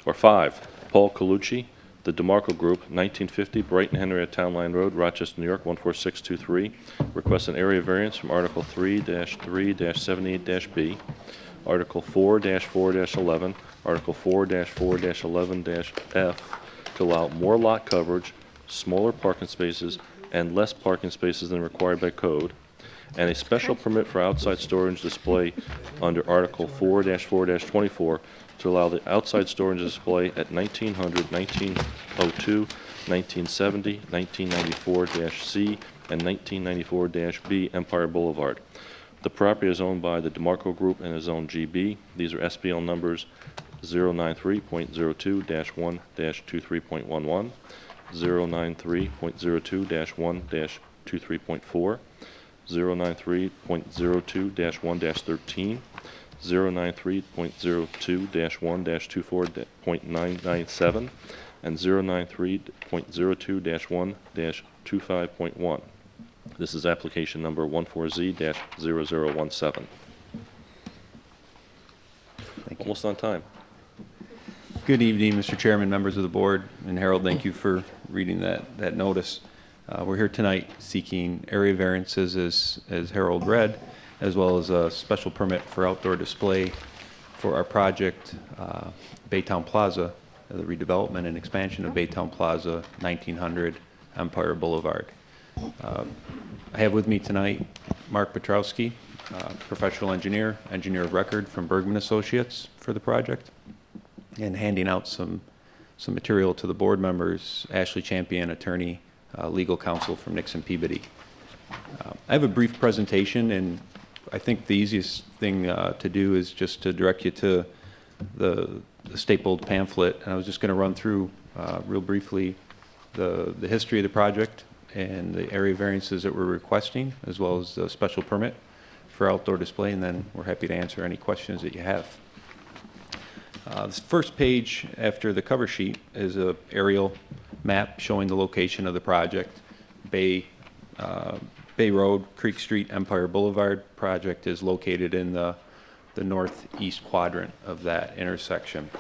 or 5, Paul Colucci, the DeMarco Group, 1950 Brighton Henrietta Town Line Road, Rochester, New York, 14623, requests an area variance from Article 3-3-78-B, Article 4-4-11, Article 4-4-11-F to allow more lot coverage, smaller parking spaces, and less parking spaces than required by code, and a special permit for outside storage display under Article 4-4-24 to allow the outside storage display at 1900, 1902, 1970, 1994-C, and 1994-B Empire Boulevard. The property is owned by the DeMarco Group and is zoned GB. These are SBL numbers 093.02-1-23.11, 093.02-1-23.4, 093.02-1-13, 093.02-1-24.997, and 093.02-1-25.1. This is application number 14Z-0017. Almost on time. Good evening, Mr. Chairman, members of the board, and Harold, thank you for reading that notice. We're here tonight seeking area variances, as Harold read, as well as a special permit for outdoor display for our project, Baytown Plaza, the redevelopment and expansion of Baytown Plaza, 1900 Empire Boulevard. I have with me tonight Mark Petrowski, professional engineer of record from Bergman Associates for the project, and handing out some material to the board members, Ashley Champion, attorney, legal counsel from Nixon Peabody. I have a brief presentation, and I think the easiest thing to do is just to direct you to the stapled pamphlet. And I was just going to run through real briefly the history of the project and the area variances that we're requesting, as well as the special permit for outdoor display, and then we're happy to answer any questions that you have. This first page after the cover sheet is an aerial map showing the location of the project. Bay Road, Creek Street, Empire Boulevard project is located in the northeast quadrant of that intersection.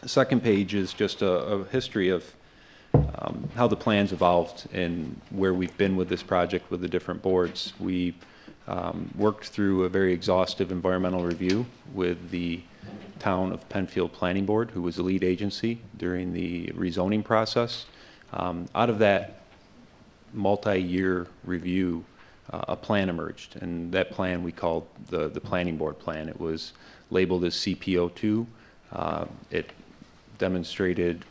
The second page is just a history of how the plans evolved and where we've been with this project with the different boards. We worked through a very exhaustive environmental review with the Town of Penfield Planning Board, who was the lead agency during the rezoning process. Out of that multi-year review, a plan emerged, and that plan we called the Planning Board Plan. It was labeled as CPO2. It demonstrated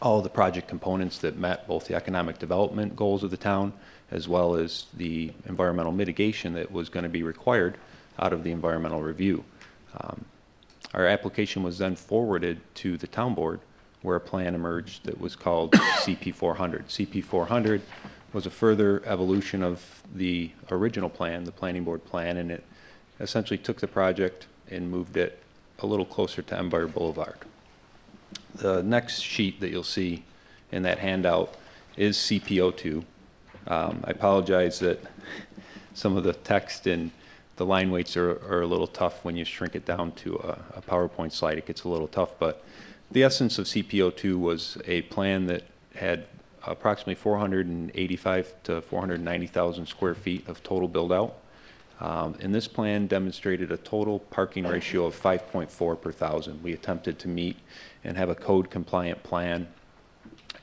all the project components that met both the economic development goals of the town as well as the environmental mitigation that was going to be required out of the environmental review. Our application was then forwarded to the town board, where a plan emerged that was called CP400. CP400 was a further evolution of the original plan, the planning board plan, and it essentially took the project and moved it a little closer to Empire Boulevard. The next sheet that you'll see in that handout is CPO2. I apologize that some of the text and the line weights are a little tough when you shrink it down to a PowerPoint slide. It gets a little tough, but the essence of CPO2 was a plan that had approximately 485 to 490,000 square feet of total build out. And this plan demonstrated a total parking ratio of 5.4 per thousand. We attempted to meet and have a code compliant plan.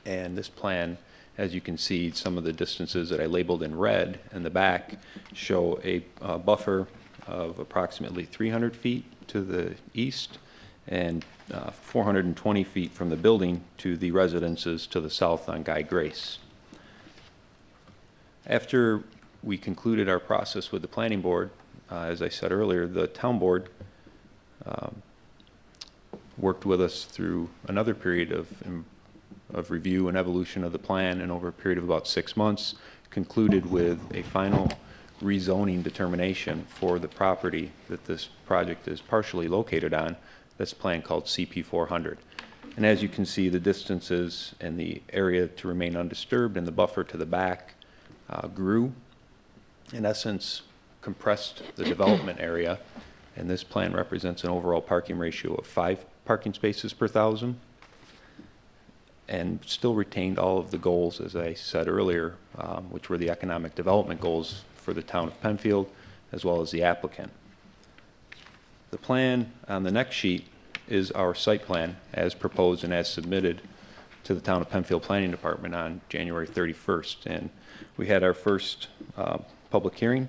And this plan, as you can see, some of the distances that I labeled in red in the back show a buffer of approximately 300 feet to the east and 420 feet from the building to the residences to the south on Guy Grace. After we concluded our process with the planning board, as I said earlier, the town board worked with us through another period of review and evolution of the plan, and over a period of about 6 months, concluded with a final rezoning determination for the property that this project is partially located on. This plan called CP400. And as you can see, the distances and the area to remain undisturbed and the buffer to the back grew. In essence, compressed the development area, and this plan represents an overall parking ratio of 5 parking spaces per thousand, and still retained all of the goals, as I said earlier, which were the economic development goals for the town of Penfield, as well as the applicant. The plan on the next sheet is our site plan as proposed and as submitted to the Town of Penfield Planning Department on January 31st. And we had our first public hearing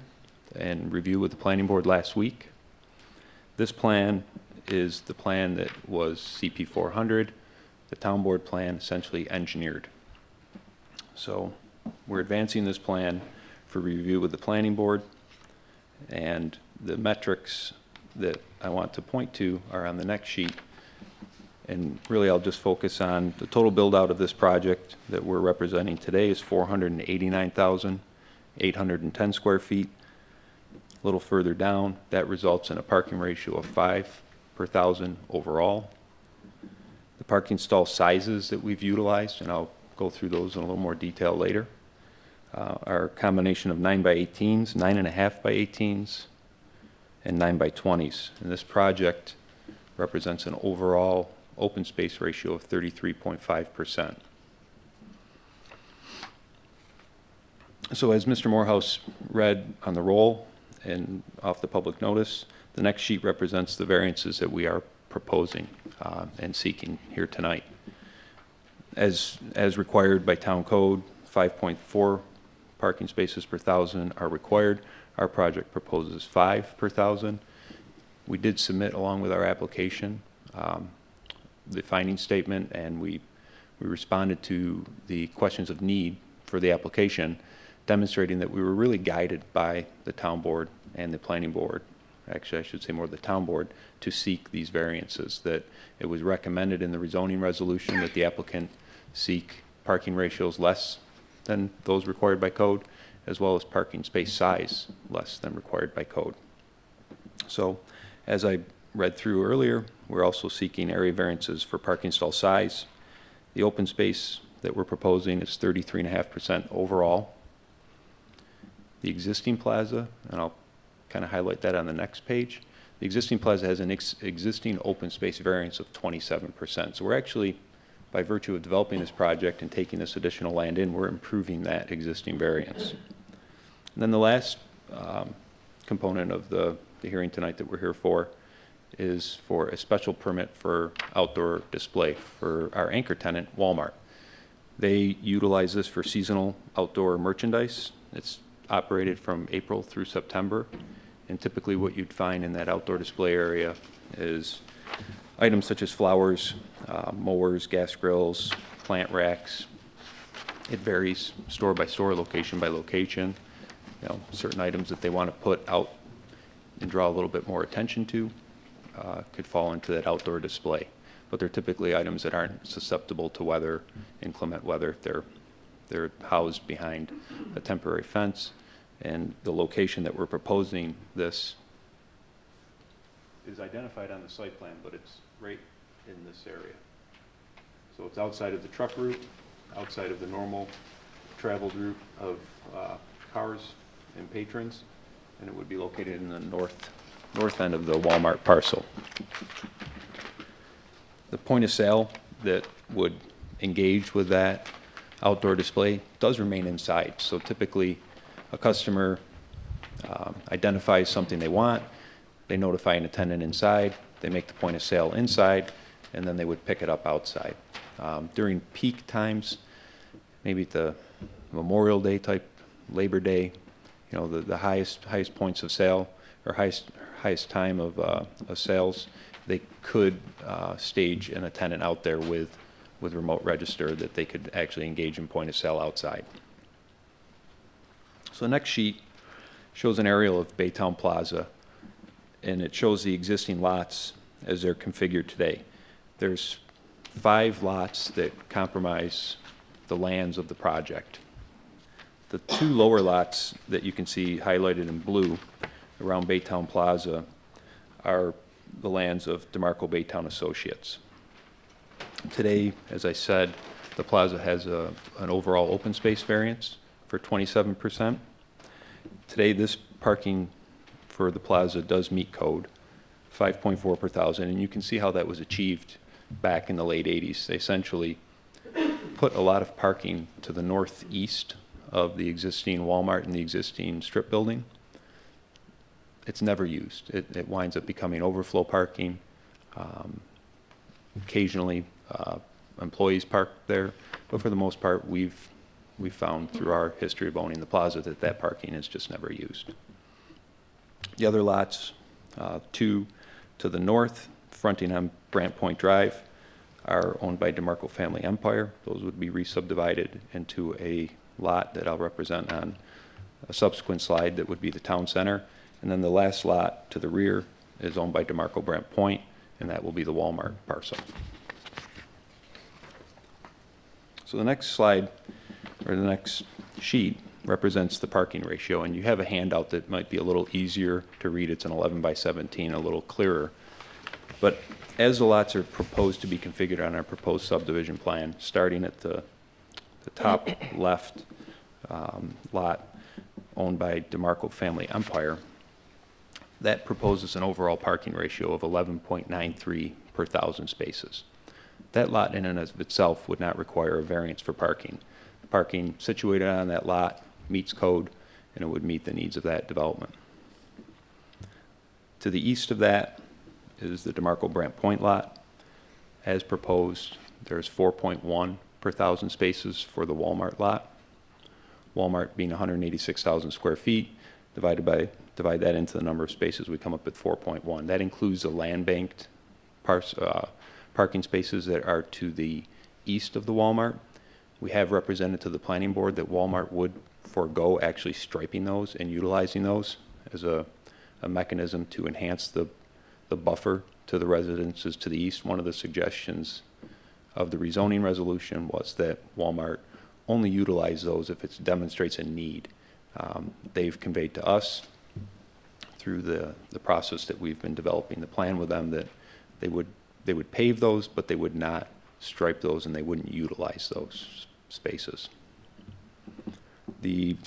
and review with the planning board last week. This plan is the plan that was CP400, the town board plan essentially engineered. So we're advancing this plan for review with the planning board, and the metrics that I want to point to are on the next sheet. And really I'll just focus on the total build out of this project that we're representing today is 489,810 square feet. A little further down, that results in a parking ratio of 5 per thousand overall. The parking stall sizes that we've utilized, and I'll go through those in a little more detail later, are a combination of 9x18s, 9.5x18s, and 9x20s. And this project represents an overall open space ratio of 33.5%. So as Mr. Morehouse read on the roll and off the public notice, the next sheet represents the variances that we are proposing and seeking here tonight. As required by town code, 5.4 parking spaces per thousand are required. Our project proposes 5 per thousand. We did submit, along with our application, the finding statement, and we responded to the questions of need for the application demonstrating that we were really guided by the town board and the planning board, actually I should say more the town board, to seek these variances, that it was recommended in the rezoning resolution that the applicant seek parking ratios less than those required by code, as well as parking space size less than required by code. So, as I read through earlier, we're also seeking area variances for parking stall size. The open space that we're proposing is 33.5% overall. The existing plaza, and I'll kind of highlight that on the next page, the existing plaza has an existing open space variance of 27%. So we're actually, by virtue of developing this project and taking this additional land in, we're improving that existing variance. And then the last component of the hearing tonight that we're here for is for a special permit for outdoor display for our anchor tenant, Walmart. They utilize this for seasonal outdoor merchandise. It's operated from April through September. And typically what you'd find in that outdoor display area is items such as flowers, mowers, gas grills, plant racks. It varies store by store, location by location. You know, certain items that they want to put out and draw a little bit more attention to could fall into that outdoor display. But they're typically items that aren't susceptible to weather, inclement weather. They're housed behind a temporary fence. And the location that we're proposing this is identified on the site plan, but it's right in this area. So it's outside of the truck route, outside of the normal traveled route of cars and patrons, and it would be located in the north end of the Walmart parcel. The point of sale that would engage with that outdoor display does remain inside. So typically a customer identifies something they want, they notify an attendant inside, they make the point of sale inside, and then they would pick it up outside. During peak times, maybe at the Memorial Day type, Labor Day, you know, the highest points of sale or highest time of sales, they could stage an attendant out there with remote register that they could actually engage in point of sale outside. So the next sheet shows an aerial of Baytown Plaza, and it shows the existing lots as they're configured today. There's 5 lots that comprise the lands of the project. The 2 lower lots that you can see highlighted in blue around Baytown Plaza are the lands of DeMarco Baytown Associates. Today, as I said, the plaza has an overall open space variance for 27%. Today, this parking for the plaza does meet code, 5.4 per thousand, and you can see how that was achieved back in the late 80s. They essentially put a lot of parking to the northeast of the existing Walmart and the existing strip building. It's never used. It winds up becoming overflow parking. Occasionally, employees park there, but for the most part, we've found through our history of owning the plaza that parking is just never used. The other lots, 2 to the north, fronting on Brant Point Drive, are owned by DeMarco Family Empire. Those would be re-subdivided into a lot that I'll represent on a subsequent slide that would be the town center. And then the last lot to the rear is owned by DeMarco Brant Point, and that will be the Walmart parcel. So the next slide, or the next sheet, represents the parking ratio, and you have a handout that might be a little easier to read. It's an 11/17, a little clearer. But as the lots are proposed to be configured on our proposed subdivision plan, starting at the top left lot owned by DeMarco Family Empire, that proposes an overall parking ratio of 11.93 per thousand spaces. That lot in and of itself would not require a variance for parking. Parking situated on that lot meets code, and it would meet the needs of that development. To the east of that is the DeMarco Brant Point lot. As proposed, there's 4.1 per thousand spaces for the Walmart lot. Walmart being 186,000 square feet, divide that into the number of spaces, we come up with 4.1. That includes the land-banked parking spaces that are to the east of the Walmart. We have represented to the planning board that Walmart would forego actually striping those and utilizing those as a mechanism to enhance the buffer to the residences to the east. One of the suggestions of the rezoning resolution was that Walmart only utilize those if it demonstrates a need. They've conveyed to us through the process that we've been developing the plan with them that they would pave those, but they would not stripe those and they wouldn't utilize those spaces. The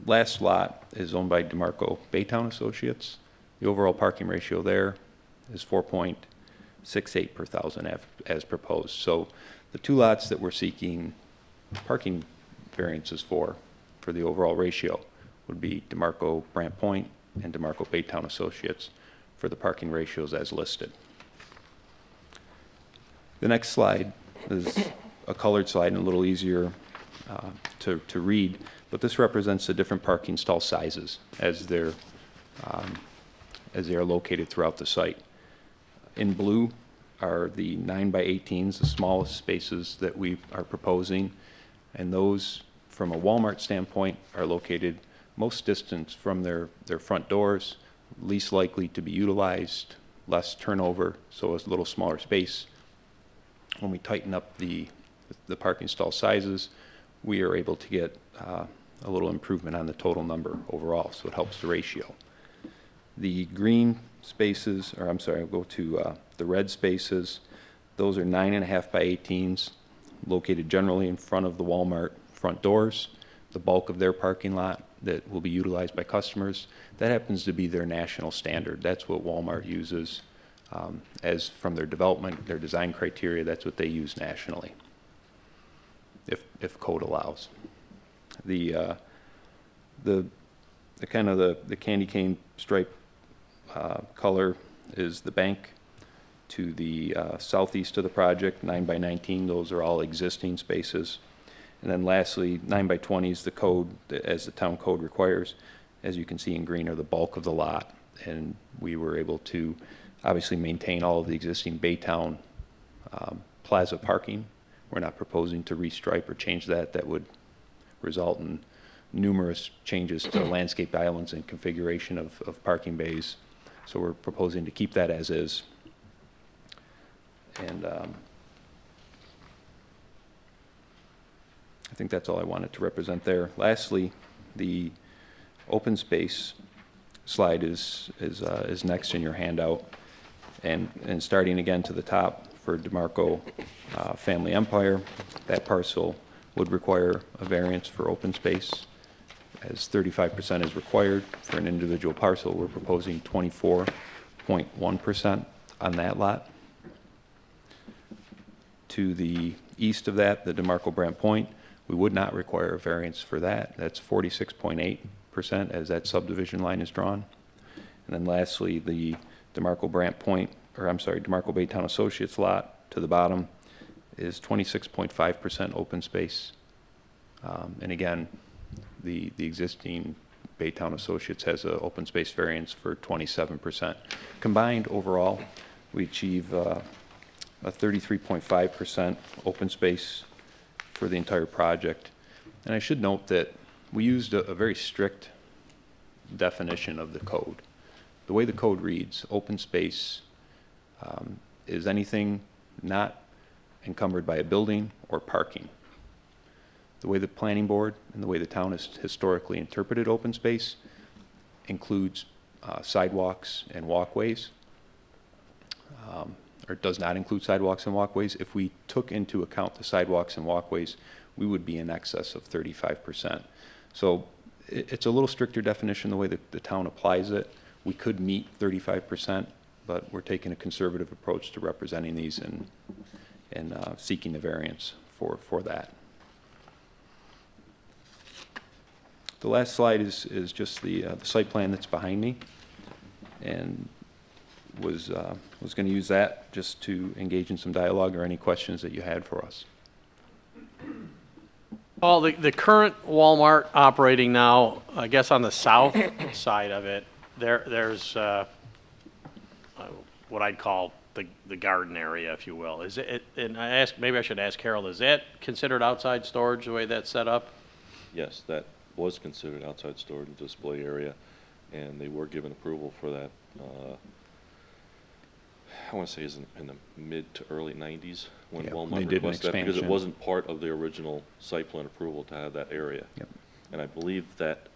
last lot is owned by DeMarco Baytown Associates. The overall parking ratio there is 4.68 per thousand as proposed. So the two lots that we're seeking parking variances for the overall ratio would be DeMarco Brant Point and DeMarco Baytown Associates for the parking ratios as listed. The next slide is a colored slide and a little easier to read, but this represents the different parking stall sizes as they are located throughout the site. In blue are the 9x18s, the smallest spaces that we are proposing, and those, from a Walmart standpoint, are located most distance from their front doors, least likely to be utilized, less turnover, so it's a little smaller space. When we tighten up the parking stall sizes, we are able to get a little improvement on the total number overall, so it helps the ratio. The green spaces, or I'm sorry, I'll go to the red spaces. Those are 9.5x18s located generally in front of the Walmart front doors. The bulk of their parking lot that will be utilized by customers, that happens to be their national standard. That's what Walmart uses as from their development, their design criteria, that's what they use nationally, if code allows. The kind of the candy cane stripe color is the bank to the southeast of the project, 9x19, those are all existing spaces. And then lastly, 9x20 is the code, as the town code requires. As you can see in green are the bulk of the lot, and we were able to obviously maintain all of the existing Baytown plaza parking. We're not proposing to restripe or change that. That would result in numerous changes to landscape islands and configuration of parking bays. So we're proposing to keep that as is. And I think that's all I wanted to represent there. Lastly, the open space slide is next in your handout. And starting again to the top for DeMarco Family Empire, that parcel would require a variance for open space, as 35% is required for an individual parcel. We're proposing 24.1% on that lot. To the east of that, the DeMarco Brant Point, we would not require a variance for that. That's 46.8% as that subdivision line is drawn. And then lastly, the DeMarco Brant Point, or I'm sorry, DeMarco Baytown Associates lot to the bottom is 26.5% open space. And again, the existing Baytown Associates has an open space variance for 27%. Combined overall, we achieve a 33.5% open space for the entire project. And I should note that we used a very strict definition of the code. The way the code reads, open space is anything not encumbered by a building or parking. The way the planning board and the way the town has historically interpreted open space includes sidewalks and walkways, or does not include sidewalks and walkways. If we took into account the sidewalks and walkways, we would be in excess of 35%. So it's a little stricter definition the way that the town applies it. We could meet 35%, but we're taking a conservative approach to representing these and seeking the variance for that. The last slide is just the site plan that's behind me, and was going to use that just to engage in some dialogue or any questions that you had for us. Well, the current Walmart operating now, I guess on the south side of it, there's what I'd call the garden area, if you will. Is it? And maybe I should ask Harold, is that considered outside storage the way that's set up? Yes, that was considered outside storage and display area, and they were given approval for that, I want to say is in the mid to early 90s when Yeah, they Walmart did an requested that, because it expansion. wasn't part of the original site plan approval to have that area. Yep. And I believe that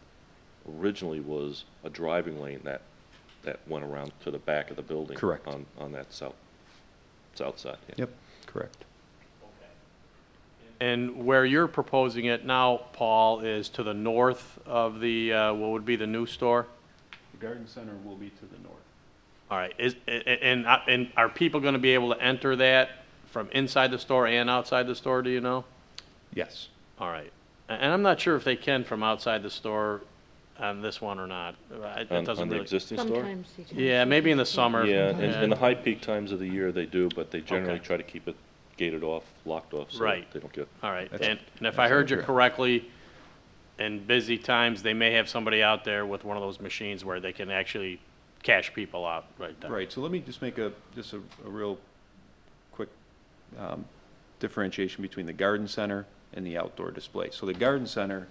originally was a driving lane that went around to the back of the building. Correct. On that south side, yeah. Yep, correct. And where you're proposing it now, Paul, is to the north of the, what would be the new store? The garden center will be to the north. All right, and are people gonna be able to enter that from inside the store and outside the store, do you know? Yes. All right, and I'm not sure if they can from outside the store on this one or not. It On doesn't the really. existing store? Sometimes you can. Yeah, maybe in the summer. Yeah, in the high peak times of the year, they do, but they generally Okay. try to keep it gated off, locked off, so Right. they don't get. All right, That's- and if I heard you accurate. correctly, in busy times, they may have somebody out there with one of those machines where they can actually cash people out right there. Right, so let me just make a real quick differentiation between the garden center and the outdoor display. So the garden center,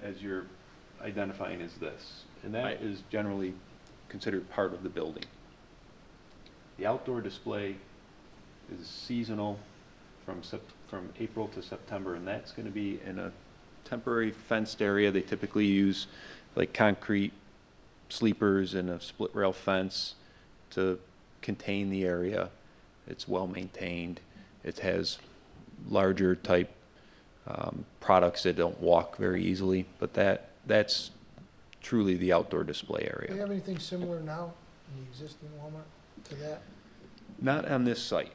as you're identifying, is this, and that Right. is generally considered part of the building. The outdoor display is seasonal from April to September, and that's gonna be in a temporary fenced area. They typically use like concrete sleepers and a split rail fence to contain the area. It's well maintained. It has larger type products that don't walk very easily, but that's truly the outdoor display Do they area. have anything similar now in the existing Walmart to that? Not on this site,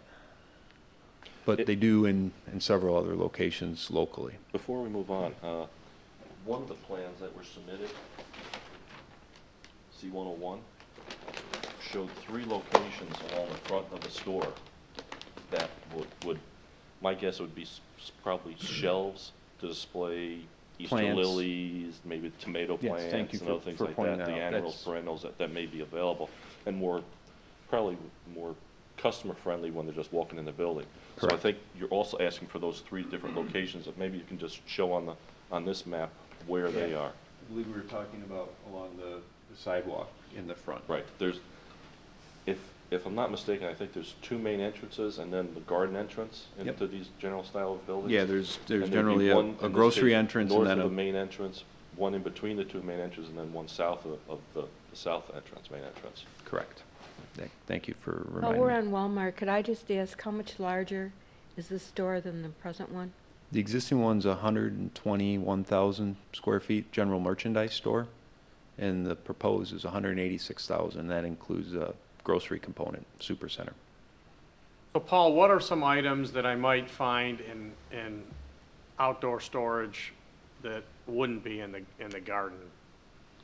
but they do in several other locations locally. Before we move on, one of the plans that were submitted, C-101, showed 3 locations along the front of the store that would, my guess would be probably shelves to display Easter Plants. lilies, maybe tomato Yes, plants thank you and other for- things for like pointing that, that the out. annuals, That's- perennials that may be available, and probably more customer-friendly when they're just walking in the building. So I Correct. think you're also asking for those 3 different locations that maybe you can just show on this map where they are. I believe we were talking about along the sidewalk in the front. Right, if I'm not mistaken, I think there's 2 main entrances and then the garden entrance Yep. into these general style of buildings. Yeah, there's And there'd be generally one, in a this grocery case, entrance and north then of a, the main entrance, one in between the 2 main entrances, and then one south of the south entrance, main entrance. correct. Thank you for While reminding we're me. on Walmart, could I just ask, how much larger is this store than the present one? The existing one's 121,000 square feet general merchandise store, and the proposed is 186,000. That includes a grocery component, super center. So Paul, what are some items that I might find in outdoor storage that wouldn't be in the garden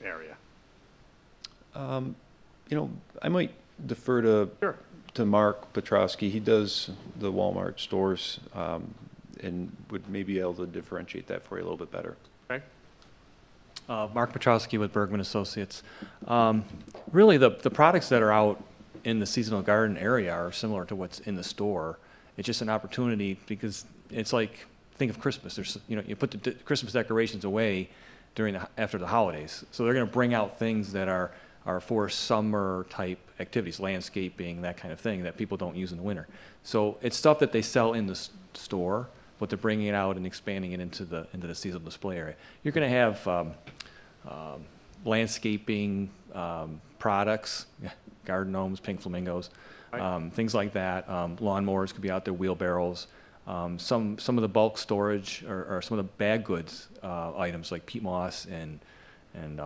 area? I might defer to Sure. to Mark Petrowski. He does the Walmart stores, and would maybe be able to differentiate that for you a little bit better. Okay. Mark Petrowski with Bergman Associates. Really, the products that are out in the seasonal garden area are similar to what's in the store. It's just an opportunity because it's like, think of Christmas. There's, you put the Christmas decorations away after the holidays. So they're going to bring out things that are for summer type activities, landscaping, that kind of thing that people don't use in the winter. So it's stuff that they sell in the store, but they're bringing it out and expanding it into the seasonal display area. You're going to have landscaping products, garden gnomes, pink flamingos, things like that. Lawnmowers could be out there, wheelbarrows. Some of the bulk storage or some of the bag goods items like peat moss and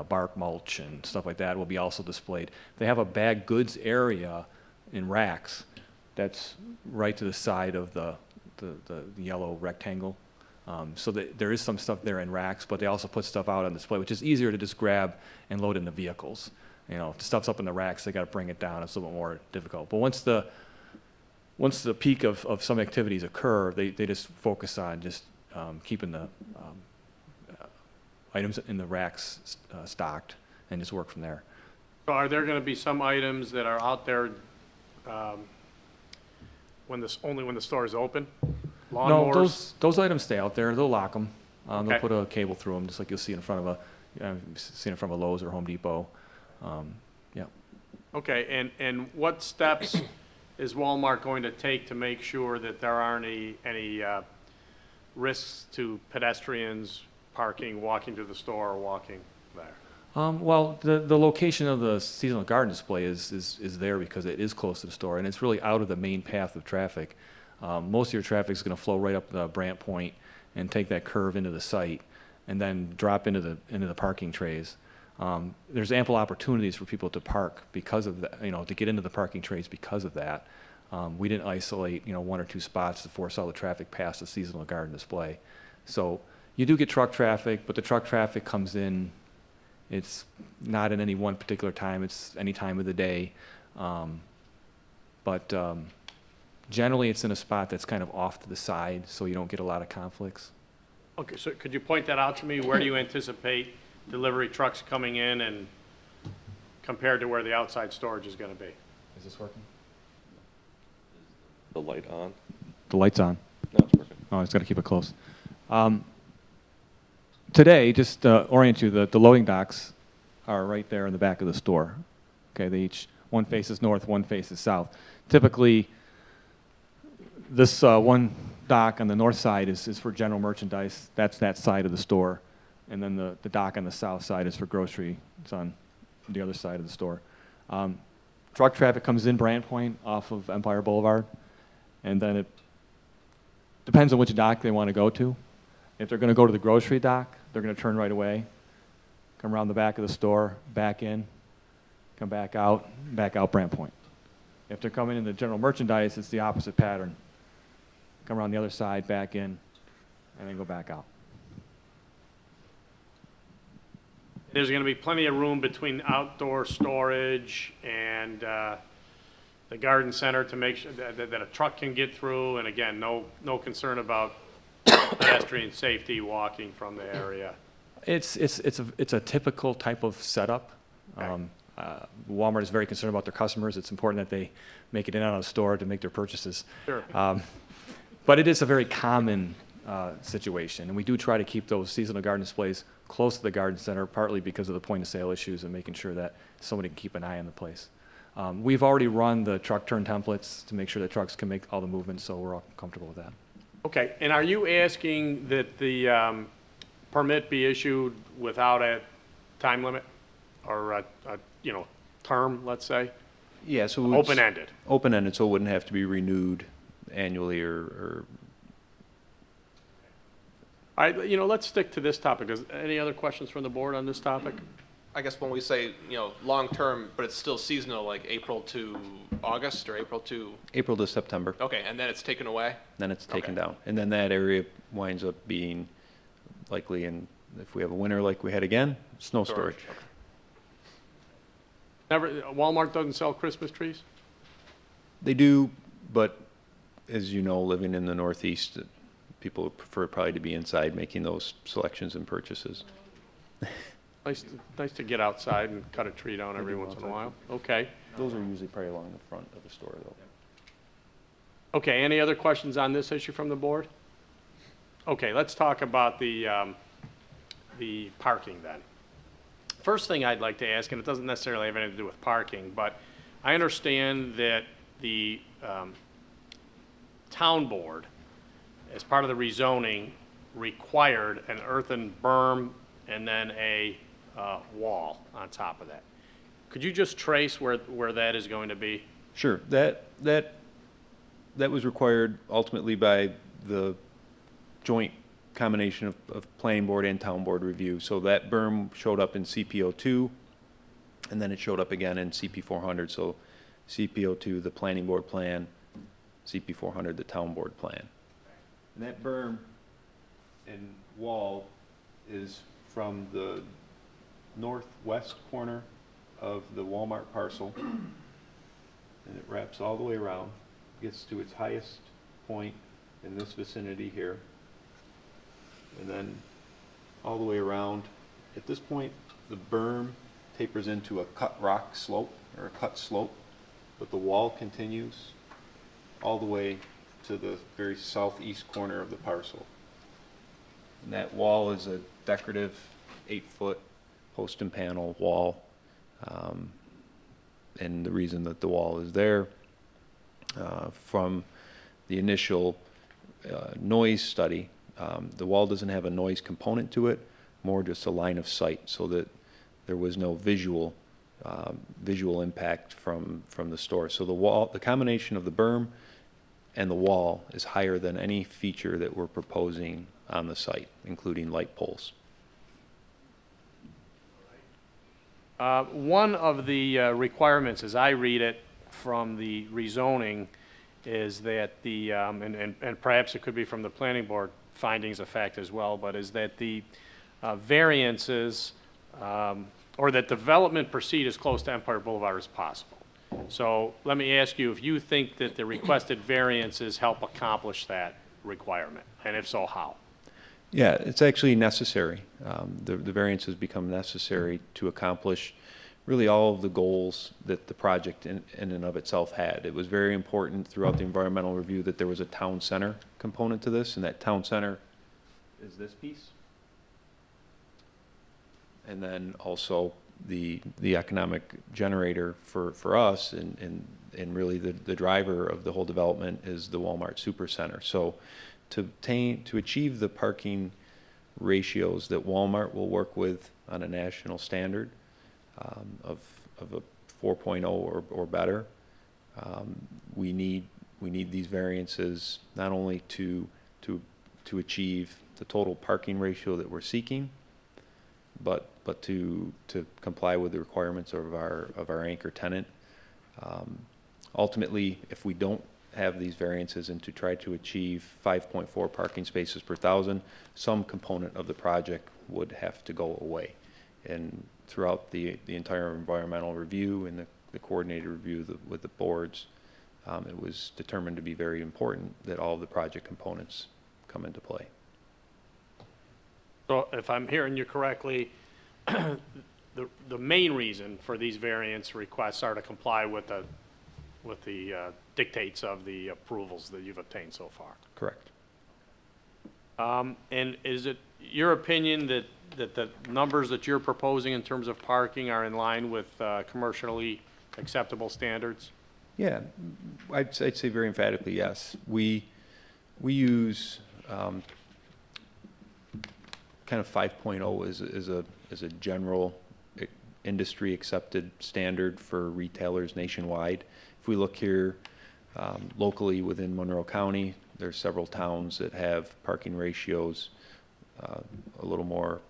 bark mulch and stuff like that will be also displayed. They have a bag goods area in racks that's right to the side of the yellow rectangle. So there is some stuff there in racks, but they also put stuff out on display, which is easier to just grab and load into vehicles. If the stuff's up in the racks, they got to bring it down. It's a little bit more difficult. But once the peak of some activities occur, they just focus on just keeping the items in the racks stocked and just work from there. So are there going to be some items that are out there only when the store is open? No, Lawnmowers? those items stay out there. They'll lock them. Okay. They'll put a cable through them, just like you'll see in front of a Lowe's or Home Depot. Yeah. Okay, and what steps is Walmart going to take to make sure that there aren't any risks to pedestrians parking, walking to the store, or walking there? Well, the location of the seasonal garden display is there because it is close to the store, and it's really out of the main path of traffic. Most of your traffic is going to flow right up the Brant Point and take that curve into the site, and then drop into the parking trays. There's ample opportunities for people to park because of that, to get into the parking trays because of that. We didn't isolate, 1 or 2 spots to force all the traffic past the seasonal garden display. So you do get truck traffic, but the truck traffic comes in, it's not in any one particular time, it's any time of the day. But generally it's in a spot that's kind of off to the side, so you don't get a lot of conflicts. Okay, so could you point that out to me? Where do you anticipate delivery trucks coming in and compared to where the outside storage is going to be? Is this working? The light on? The light's on. No, it's working. Oh, I just got to keep it close. Today, just to orient you, the loading docks are right there in the back of the store. Okay, one faces north, one faces south. Typically, this one dock on the north side is for general merchandise. That's that side of the store. And then the dock on the south side is for grocery. It's on the other side of the store. Truck traffic comes in Brant Point off of Empire Boulevard, and then it depends on which dock they want to go to. If they're going to go to the grocery dock, they're going to turn right away, come around the back of the store, back in, come back out Brant Point. If they're coming in the general merchandise, it's the opposite pattern. Come around the other side, back in, and then go back out. There's going to be plenty of room between outdoor storage and the garden center to make sure that a truck can get through, and again, no concern about pedestrian safety walking from the area. It's a typical type of setup. Okay. Walmart is very concerned about their customers. It's important that they make it in and out of the store to make their purchases. Sure. But it is a very common situation, and we do try to keep those seasonal garden displays close to the garden center, partly because of the point of sale issues and making sure that somebody can keep an eye on the place. We've already run the truck turn templates to make sure that trucks can make all the movements, so we're all comfortable with that. Okay, and are you asking that the permit be issued without a time limit or a term, let's say? Yeah, so it's Open-ended. Open-ended, so it wouldn't have to be renewed annually or All right, let's stick to this topic. Any other questions from the board on this topic? I guess when we say, long-term, but it's still seasonal, like April to August or April to, April to September. okay, and then it's taken away? Then it's taken Okay. down. And then that area winds up being likely if we have a winter like we had again, snow storage. Okay. Walmart doesn't sell Christmas trees? They do, but as you know, living in the Northeast, people prefer probably to be inside making those selections and purchases. Nice to get outside and cut a tree down every once in a while. Okay. Those are usually probably along the front of the store, though. Okay, any other questions on this issue from the board? Okay, let's talk about the parking then. First thing I'd like to ask, and it doesn't necessarily have anything to do with parking, but I understand that the town board, as part of the rezoning, required an earthen berm and then a wall on top of that. Could you just trace where that is going to be? Sure. That was required ultimately by the joint combination of planning board and town board review. So that berm showed up in CPO2, and then it showed up again in CP400. So CPO2, the planning board plan, CP400, the town board plan. And that berm and wall is from the northwest corner of the Walmart parcel, and it wraps all the way around, gets to its highest point in this vicinity here, and then all the way around. At this point, the berm tapers into a cut rock slope, or a cut slope, but the wall continues all the way to the very southeast corner of the parcel. And that wall is a decorative 8-foot post and panel wall. And the reason that the wall is there, from the initial noise study, the wall doesn't have a noise component to it, more just a line of sight, so that there was no visual impact from the store. So the wall, the combination of the berm and the wall is higher than any feature that we're proposing on the site, including light poles. One of the requirements, as I read it from the rezoning, is that the, and perhaps it could be from the planning board findings of fact as well, but is that the variances, or that development proceed as close to Empire Boulevard as possible. So let me ask you if you think that the requested variances help accomplish that requirement, and if so, how? Yeah, it's actually necessary. The variances become necessary to accomplish really all of the goals that the project in and of itself had. It was very important throughout the environmental review that there was a town center component to this, and that town center is this piece. And then also the economic generator for us and really the driver of the whole development is the Walmart Supercenter. So to achieve the parking ratios that Walmart will work with on a national standard of a 4.0 or better, we need these variances not only to achieve the total parking ratio that we're seeking, but to comply with the requirements of our anchor tenant. Ultimately, if we don't have these variances and to try to achieve 5.4 parking spaces per thousand, some component of the project would have to go away. And throughout the entire environmental review and the coordinated review with the boards, it was determined to be very important that all of the project components come into play. So if I'm hearing you correctly, the main reason for these variance requests are to comply with the dictates of the approvals that you've obtained so far. Correct. And is it your opinion that the numbers that you're proposing in terms of parking are in line with commercially acceptable standards? Yeah, I'd say very emphatically yes. We use kind of 5.0 as a general industry accepted standard for retailers nationwide. If we look here locally within Monroe County, there's several towns that have parking ratios a little more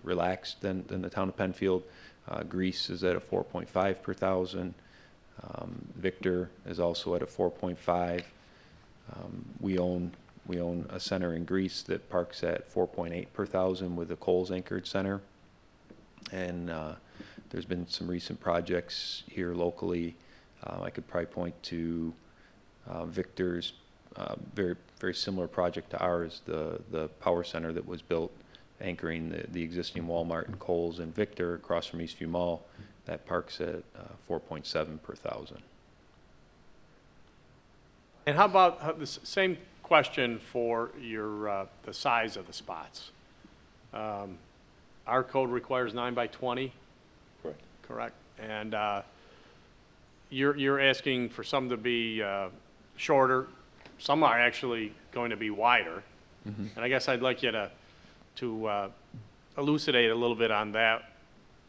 relaxed than the town of Penfield. Greece is at a 4.5 per thousand. Victor is also at a 4.5. We own a center in Greece that parks at 4.8 per thousand with a Kohl's anchored center. And there's been some recent projects here locally. I could probably point to Victor's very similar project to ours, the power center that was built anchoring the existing Walmart and Kohl's in Victor across from Eastview Mall. That parks at 4.7 per thousand. And how about the same question for your the size of the spots? Our code requires 9 by 20. Correct. Correct. And you're asking for some to be shorter. Some are actually going to be wider. Mm-hmm. And I guess I'd like you to elucidate a little bit on that.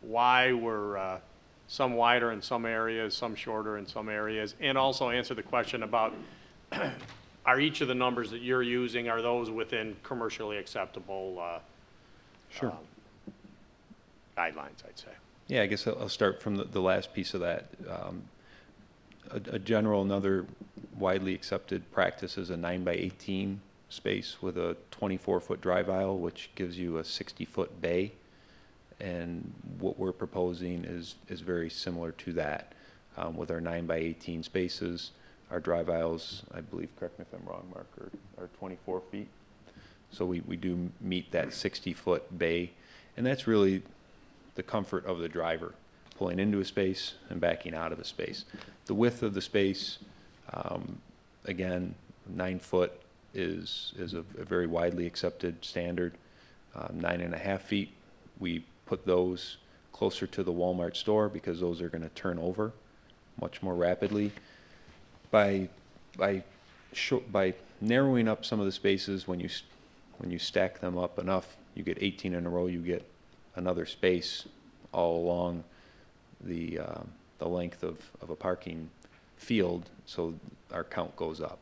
Why were some wider in some areas, some shorter in some areas, and also answer the question about are each of the numbers that you're using, are those within commercially acceptable Sure. Guidelines, I'd say. Yeah, I guess I'll start from the last piece of that. Another widely accepted practice is a 9 by 18 space with a 24-foot drive aisle, which gives you a 60-foot bay. And what we're proposing is very similar to that. With our 9 by 18 spaces, our drive aisles, I believe, correct me if I'm wrong, Mark, are 24 feet. So we do meet that 60-foot bay, and that's really the comfort of the driver, pulling into a space and backing out of a space. The width of the space, again, 9 foot is a very widely accepted standard. 9.5 feet. We put those closer to the Walmart store because those are going to turn over much more rapidly. By narrowing up some of the spaces, when you stack them up enough, you get 18 in a row. You get another space all along the length of a parking field, so our count goes up.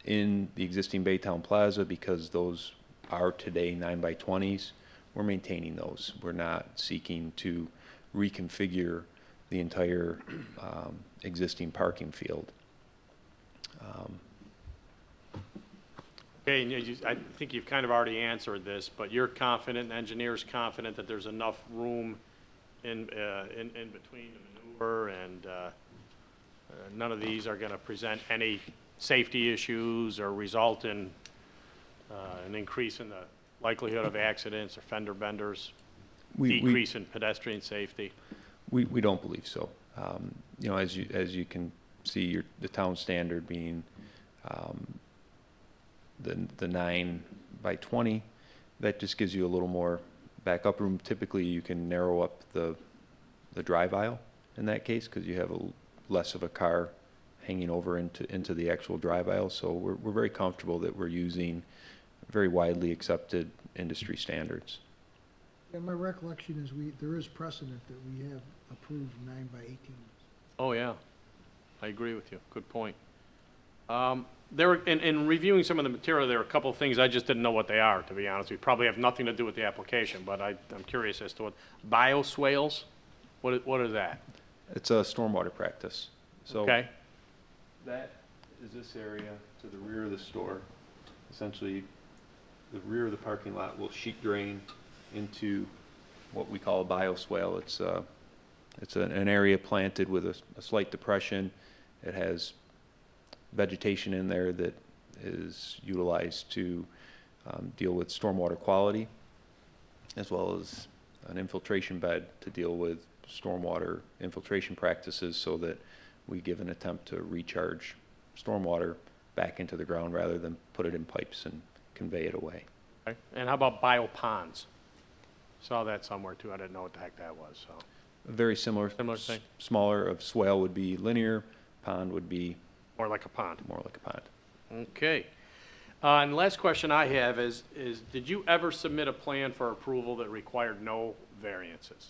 In the existing Baytown Plaza, because those are today 9x20s, we're maintaining those. We're not seeking to reconfigure the entire existing parking field. Okay, and I think you've kind of already answered this, but you're confident, the engineer's confident that there's enough room in between the maneuver, and none of these are going to present any safety issues or result in an increase in the likelihood of accidents or fender benders, decrease in pedestrian safety? We don't believe so. You know, as you can see, the town standard being the 9x20, that just gives you a little more backup room. Typically, you can narrow up the drive aisle in that case because you have less of a car hanging over into the actual drive aisle. So we're very comfortable that we're using very widely accepted industry standards. And my recollection is there is precedent that we have approved 9x18. Oh, yeah. I agree with you. Good point. In reviewing some of the material, there are a couple of things I just didn't know what they are, to be honest with you. Probably have nothing to do with the application, but I'm curious as to what. Bioswales? What is that? It's a stormwater practice. So okay. That is this area to the rear of the store. Essentially, the rear of the parking lot will sheet drain into what we call a bioswale. It's an area planted with a slight depression. It has vegetation in there that is utilized to deal with stormwater quality, as well as an infiltration bed to deal with stormwater infiltration practices, so that we give an attempt to recharge stormwater back into the ground rather than put it in pipes and convey it away. Okay. And how about bioponds? Saw that somewhere too. I didn't know what the heck that was. So. Very similar thing. Smaller of swale would be linear, pond would be more like a pond. More like a pond. Okay. And the last question I have is did you ever submit a plan for approval that required no variances?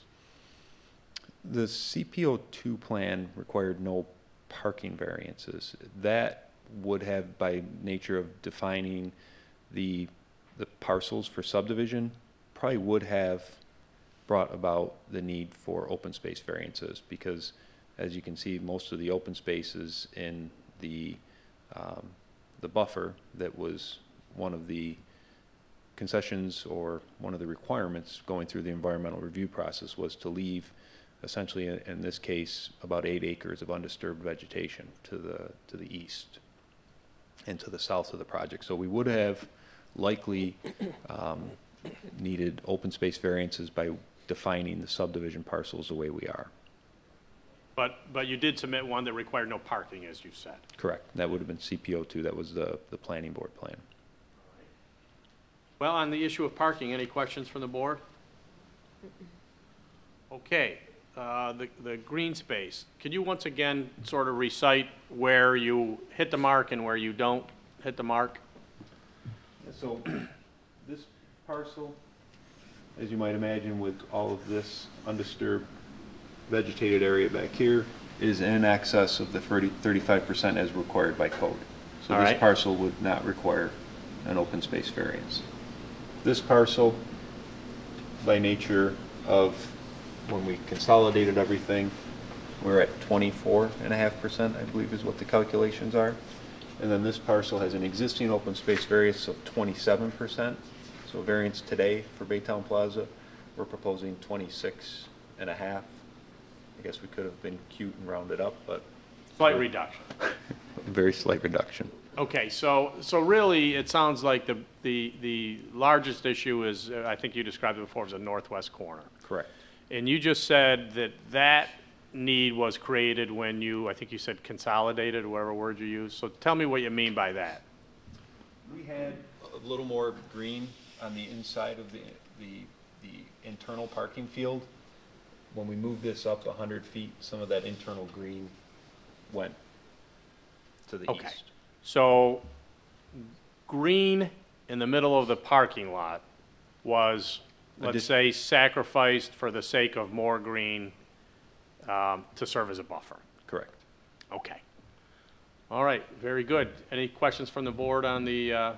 The CPO2 plan required no parking variances. That would have, by nature of defining the parcels for subdivision, probably would have brought about the need for open space variances, because as you can see, most of the open spaces in the buffer, that was one of the concessions or one of the requirements going through the environmental review process, was to leave essentially, in this case, about 8 acres of undisturbed vegetation to the east and to the south of the project. So we would have likely needed open space variances by defining the subdivision parcels the way we are. But you did submit one that required no parking, as you said. Correct. That would have been CPO2. That was the planning board plan. Well, on the issue of parking, any questions from the board? Okay. The green space. Could you once again sort of recite where you hit the mark and where you don't hit the mark? So this parcel, as you might imagine, with all of this undisturbed vegetated area back here, is in excess of the 35% as required by code. So all this right. Parcel would not require an open space variance. This parcel, by nature of when we consolidated everything, we're at 24.5%, I believe is what the calculations are. And then this parcel has an existing open space variance of 27%. So variance today for Baytown Plaza, we're proposing 26.5. I guess we could have been cute and rounded up, but. Slight reduction. A very slight reduction. Okay, so really, it sounds like the largest issue is, I think you described it before, as a northwest corner. Correct. And you just said that need was created when you, I think you said consolidated, whatever word you used. So tell me what you mean by that. We had a little more green on the inside of the internal parking field. When we moved this up 100 feet, some of that internal green went to the Okay. east. So green in the middle of the parking lot was, let's say, sacrificed for the sake of more green to serve as a buffer. Correct. Okay. All right, very good. Any questions from the board on the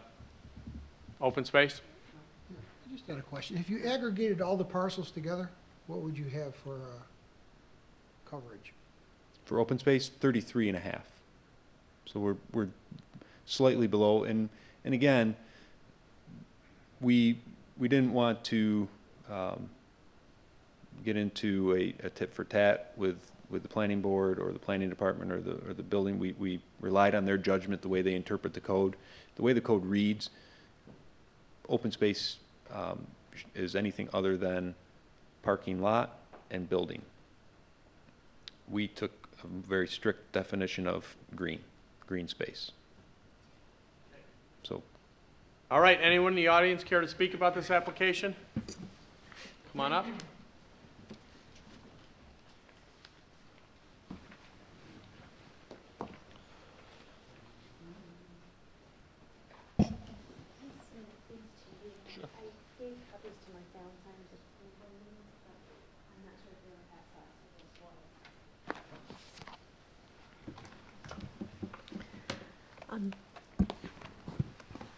open space? I just had a question. If you aggregated all the parcels together, what would you have for coverage? For open space, 33 and a half. So we're slightly below, and again, we didn't want to get into a tit for tat with the planning board or the planning department or the building. We relied on their judgment, the way they interpret the code. The way the code reads, open space is anything other than parking lot and building. We took a very strict definition of green space. So. All right, anyone in the audience care to speak about this application? Come on up.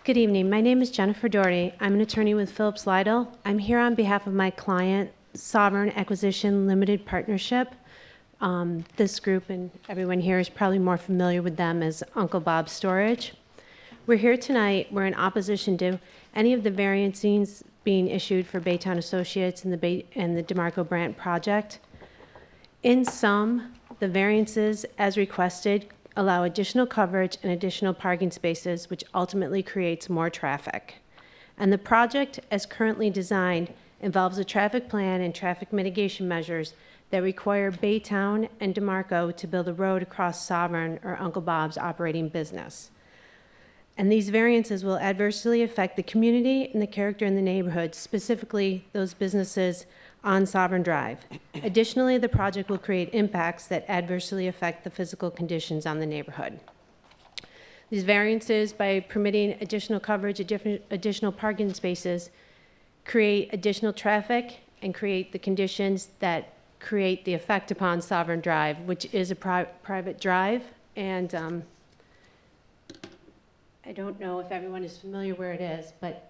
Good evening. My name is Jennifer Doherty. I'm an attorney with Phillips Lytle. I'm here on behalf of my client, Sovereign Acquisition Limited Partnership. This group and everyone here is probably more familiar with them as Uncle Bob's Storage. We're here tonight. We're in opposition to any of the variances being issued for Baytown Associates and the DeMarco Brandt project. In sum, the variances, as requested, allow additional coverage and additional parking spaces, which ultimately creates more traffic. And the project, as currently designed, involves a traffic plan and traffic mitigation measures that require Baytown and DeMarco to build a road across Sovereign or Uncle Bob's operating business. And these variances will adversely affect the community and the character in the neighborhood, specifically those businesses on Sovereign Drive. Additionally, the project will create impacts that adversely affect the physical conditions on the neighborhood. These variances, by permitting additional coverage, additional parking spaces, create additional traffic and create the conditions that create the effect upon Sovereign Drive, which is a private drive. And I don't know if everyone is familiar where it is, but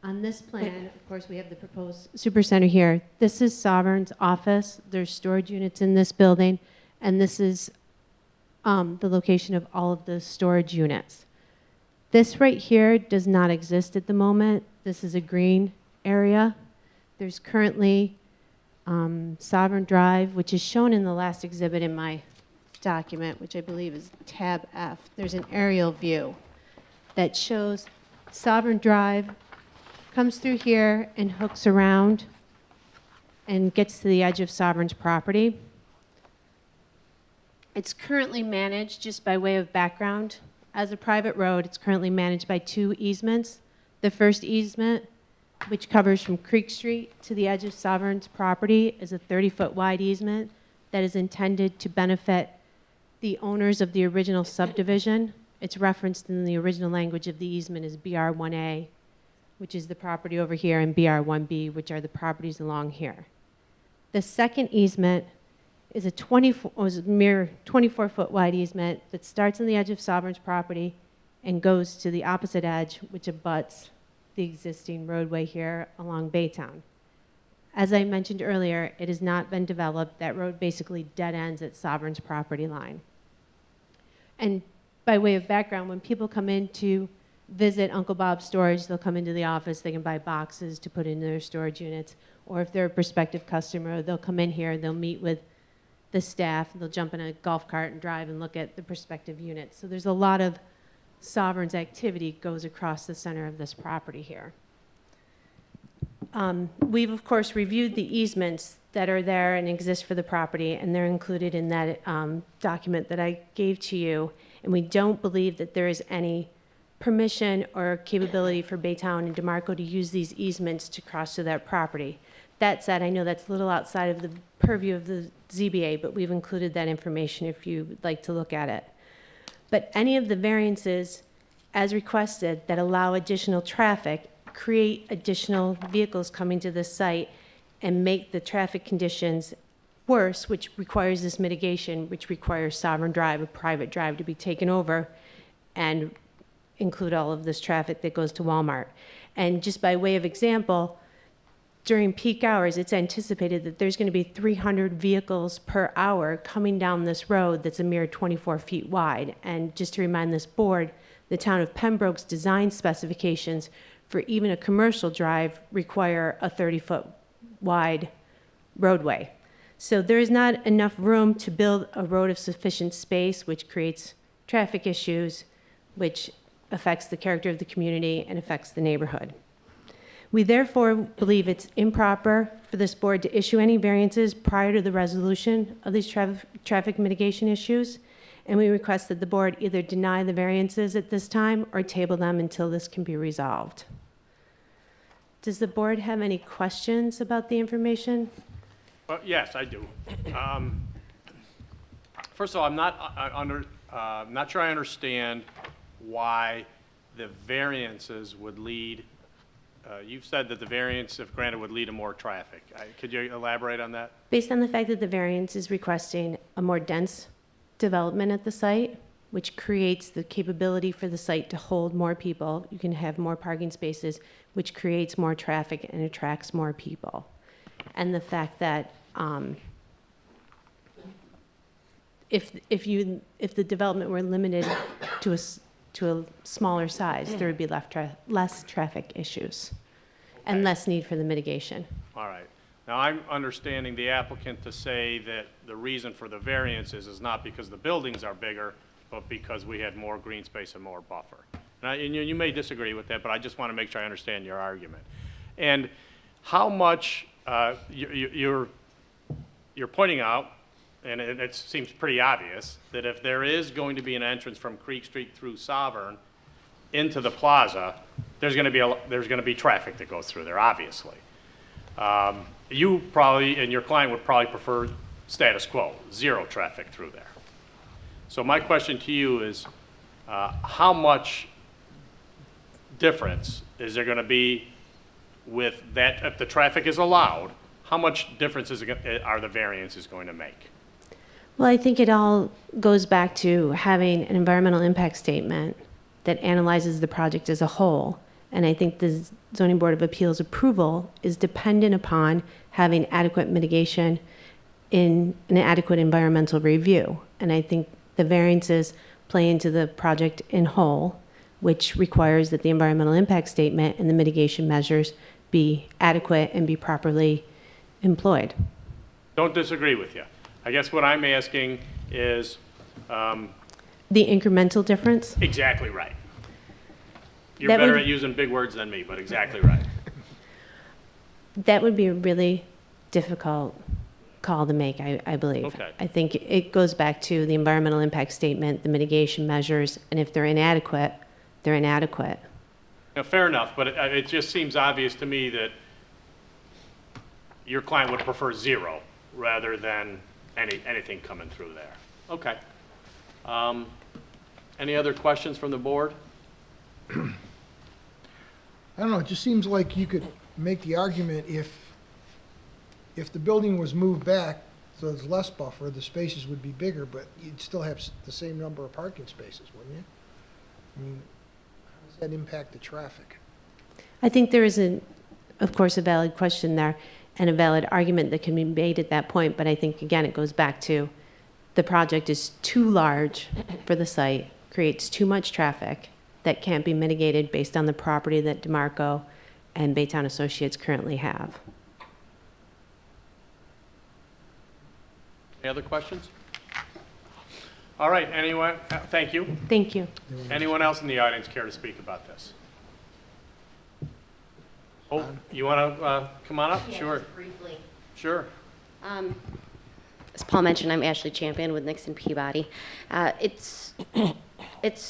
on this plan, of course, we have the proposed supercenter here. This is Sovereign's office. There's storage units in this building, and this is the location of all of the storage units. This right here does not exist at the moment. This is a green area. There's currently Sovereign Drive, which is shown in the last exhibit in my document, which I believe is tab F. There's an aerial view that shows Sovereign Drive comes through here and hooks around and gets to the edge of Sovereign's property. It's currently managed, just by way of background, as a private road. It's currently managed by 2 easements. The first easement, which covers from Creek Street to the edge of Sovereign's property, is a 30-foot wide easement that is intended to benefit the owners of the original subdivision. It's referenced in the original language of the easement as BR1A, which is the property over here, and BR1B, which are the properties along here. The second easement is a 24-foot wide easement that starts on the edge of Sovereign's property and goes to the opposite edge, which abuts the existing roadway here along Baytown. As I mentioned earlier, it has not been developed. That road basically dead ends at Sovereign's property line. And by way of background, when people come in to visit Uncle Bob's Storage, they'll come into the office, they can buy boxes to put in their storage units, or if they're a prospective customer, they'll come in here, they'll meet with the staff, they'll jump in a golf cart and drive and look at the prospective units. So there's a lot of Sovereign's activity goes across the center of this property here. We've, of course, reviewed the easements that are there and exist for the property, and they're included in that document that I gave to you, and we don't believe that there is any permission or capability for Baytown and DeMarco to use these easements to cross to that property. That said, I know that's a little outside of the purview of the ZBA, but we've included that information if you would like to look at it. But any of the variances, as requested, that allow additional traffic, create additional vehicles coming to this site, and make the traffic conditions worse, which requires this mitigation, which requires Sovereign Drive, a private drive, to be taken over and include all of this traffic that goes to Walmart. And just by way of example, during peak hours, it's anticipated that there's going to be 300 vehicles per hour coming down this road that's a mere 24 feet wide. And just to remind this board, the town of Pembroke's design specifications for even a commercial drive require a 30-foot wide roadway. So there is not enough room to build a road of sufficient space, which creates traffic issues, which affects the character of the community and affects the neighborhood. We therefore believe it's improper for this board to issue any variances prior to the resolution of these traffic mitigation issues, and we request that the board either deny the variances at this time or table them until this can be resolved. Does the board have any questions about the information? Well, yes, I do. First of all, I'm not sure I understand why the variances would lead. You've said that the variance, if granted, would lead to more traffic. Could you elaborate on that? Based on the fact that the variance is requesting a more dense development at the site, which creates the capability for the site to hold more people, you can have more parking spaces, which creates more traffic and attracts more people. And the fact that if the development were limited to a smaller size, there would be less traffic issues and less need for the mitigation. All right. Now, I'm understanding the applicant to say that the reason for the variances is not because the buildings are bigger, but because we had more green space and more buffer. And you may disagree with that, but I just want to make sure I understand your argument. And how much you're pointing out, and it seems pretty obvious, that if there is going to be an entrance from Creek Street through Sovereign into the plaza, there's going to be traffic that goes through there, obviously. You probably, and your client would probably prefer status quo, zero traffic through there. So my question to you is, how much difference is there going to be with that, if the traffic is allowed, how much difference are the variances going to make? Well, I think it all goes back to having an environmental impact statement that analyzes the project as a whole. And I think the Zoning Board of Appeals approval is dependent upon having adequate mitigation in an adequate environmental review. And I think the variances play into the project in whole, which requires that the environmental impact statement and the mitigation measures be adequate and be properly employed. Don't disagree with you. I guess what I'm asking is... the incremental difference? Exactly right. You're better at using big words than me, but exactly right. That would be a really difficult call to make, I believe. Okay. I think it goes back to the environmental impact statement, the mitigation measures, and if they're inadequate, they're inadequate. Now, fair enough, but it just seems obvious to me that your client would prefer zero rather than anything coming through there. Okay. Any other questions from the board? I don't know, it just seems like you could make the argument if the building was moved back, so there's less buffer, the spaces would be bigger, but you'd still have the same number of parking spaces, wouldn't you? I mean, how does that impact the traffic? I think there is, of course, a valid question there and a valid argument that can be made at that point, but I think, again, it goes back to the project is too large for the site, creates too much traffic that can't be mitigated based on the property that DeMarco and Baytown Associates currently have. Any other questions? All right, anyone? Thank you. Thank you. Anyone else in the audience care to speak about this? Oh, you want to come on up? Yeah, Sure. just briefly. Sure. as Paul mentioned, I'm Ashley Champion with Nixon Peabody. It's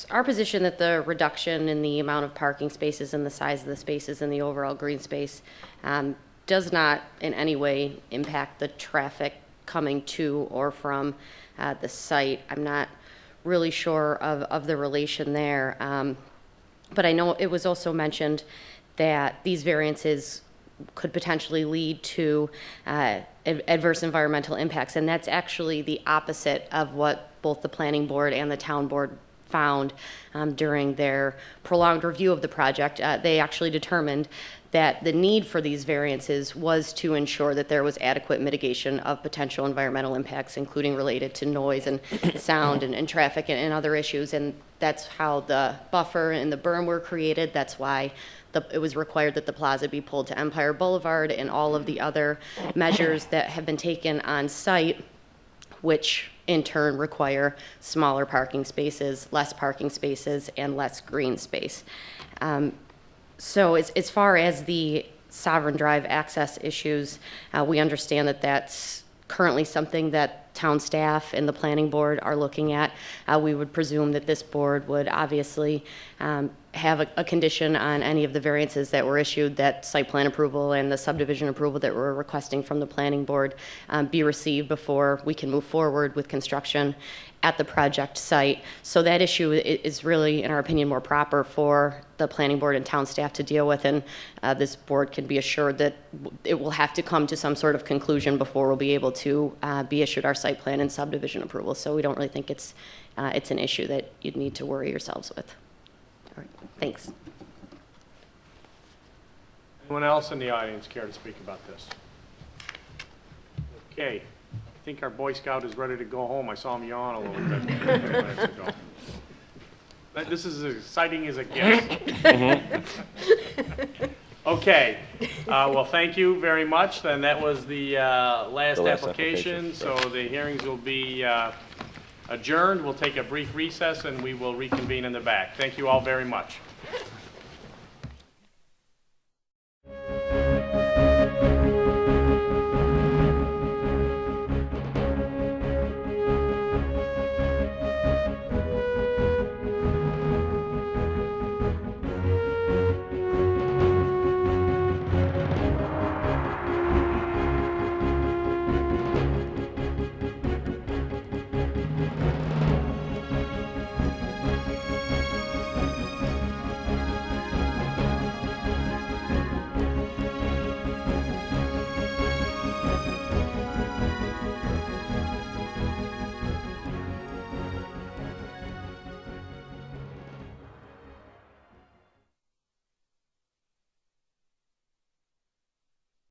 our position that the reduction in the amount of parking spaces and the size of the spaces and the overall green space does not in any way impact the traffic coming to or from the site. I'm not really sure of the relation there. But I know it was also mentioned that these variances could potentially lead to adverse environmental impacts, and that's actually the opposite of what both the planning board and the town board found during their prolonged review of the project. They actually determined that the need for these variances was to ensure that there was adequate mitigation of potential environmental impacts, including related to noise and sound and traffic and other issues. And that's how the buffer and the berm were created. That's why it was required that the plaza be pulled to Empire Boulevard, and all of the other measures that have been taken on site, which in turn require smaller parking spaces, less parking spaces, and less green space. So as far as the Sovereign Drive access issues, we understand that that's currently something that town staff and the planning board are looking at. We would presume that this board would obviously have a condition on any of the variances that were issued, that site plan approval and the subdivision approval that we're requesting from the planning board be received before we can move forward with construction at the project site. So that issue is really, in our opinion, more proper for the planning board and town staff to deal with, and this board can be assured that it will have to come to some sort of conclusion before we'll be able to be issued our site plan and subdivision approval. So we don't really think it's an issue that you'd need to worry yourselves with. All right, thanks. Anyone else in the audience care to speak about this? Okay. I think our Boy Scout is ready to go home. I saw him yawn a little bit minutes ago. But this is as exciting as it gets. Okay. Well, thank you very much. Then that was the last application. So the hearings will be adjourned. We'll take a brief recess and we will reconvene in the back. Thank you all very much.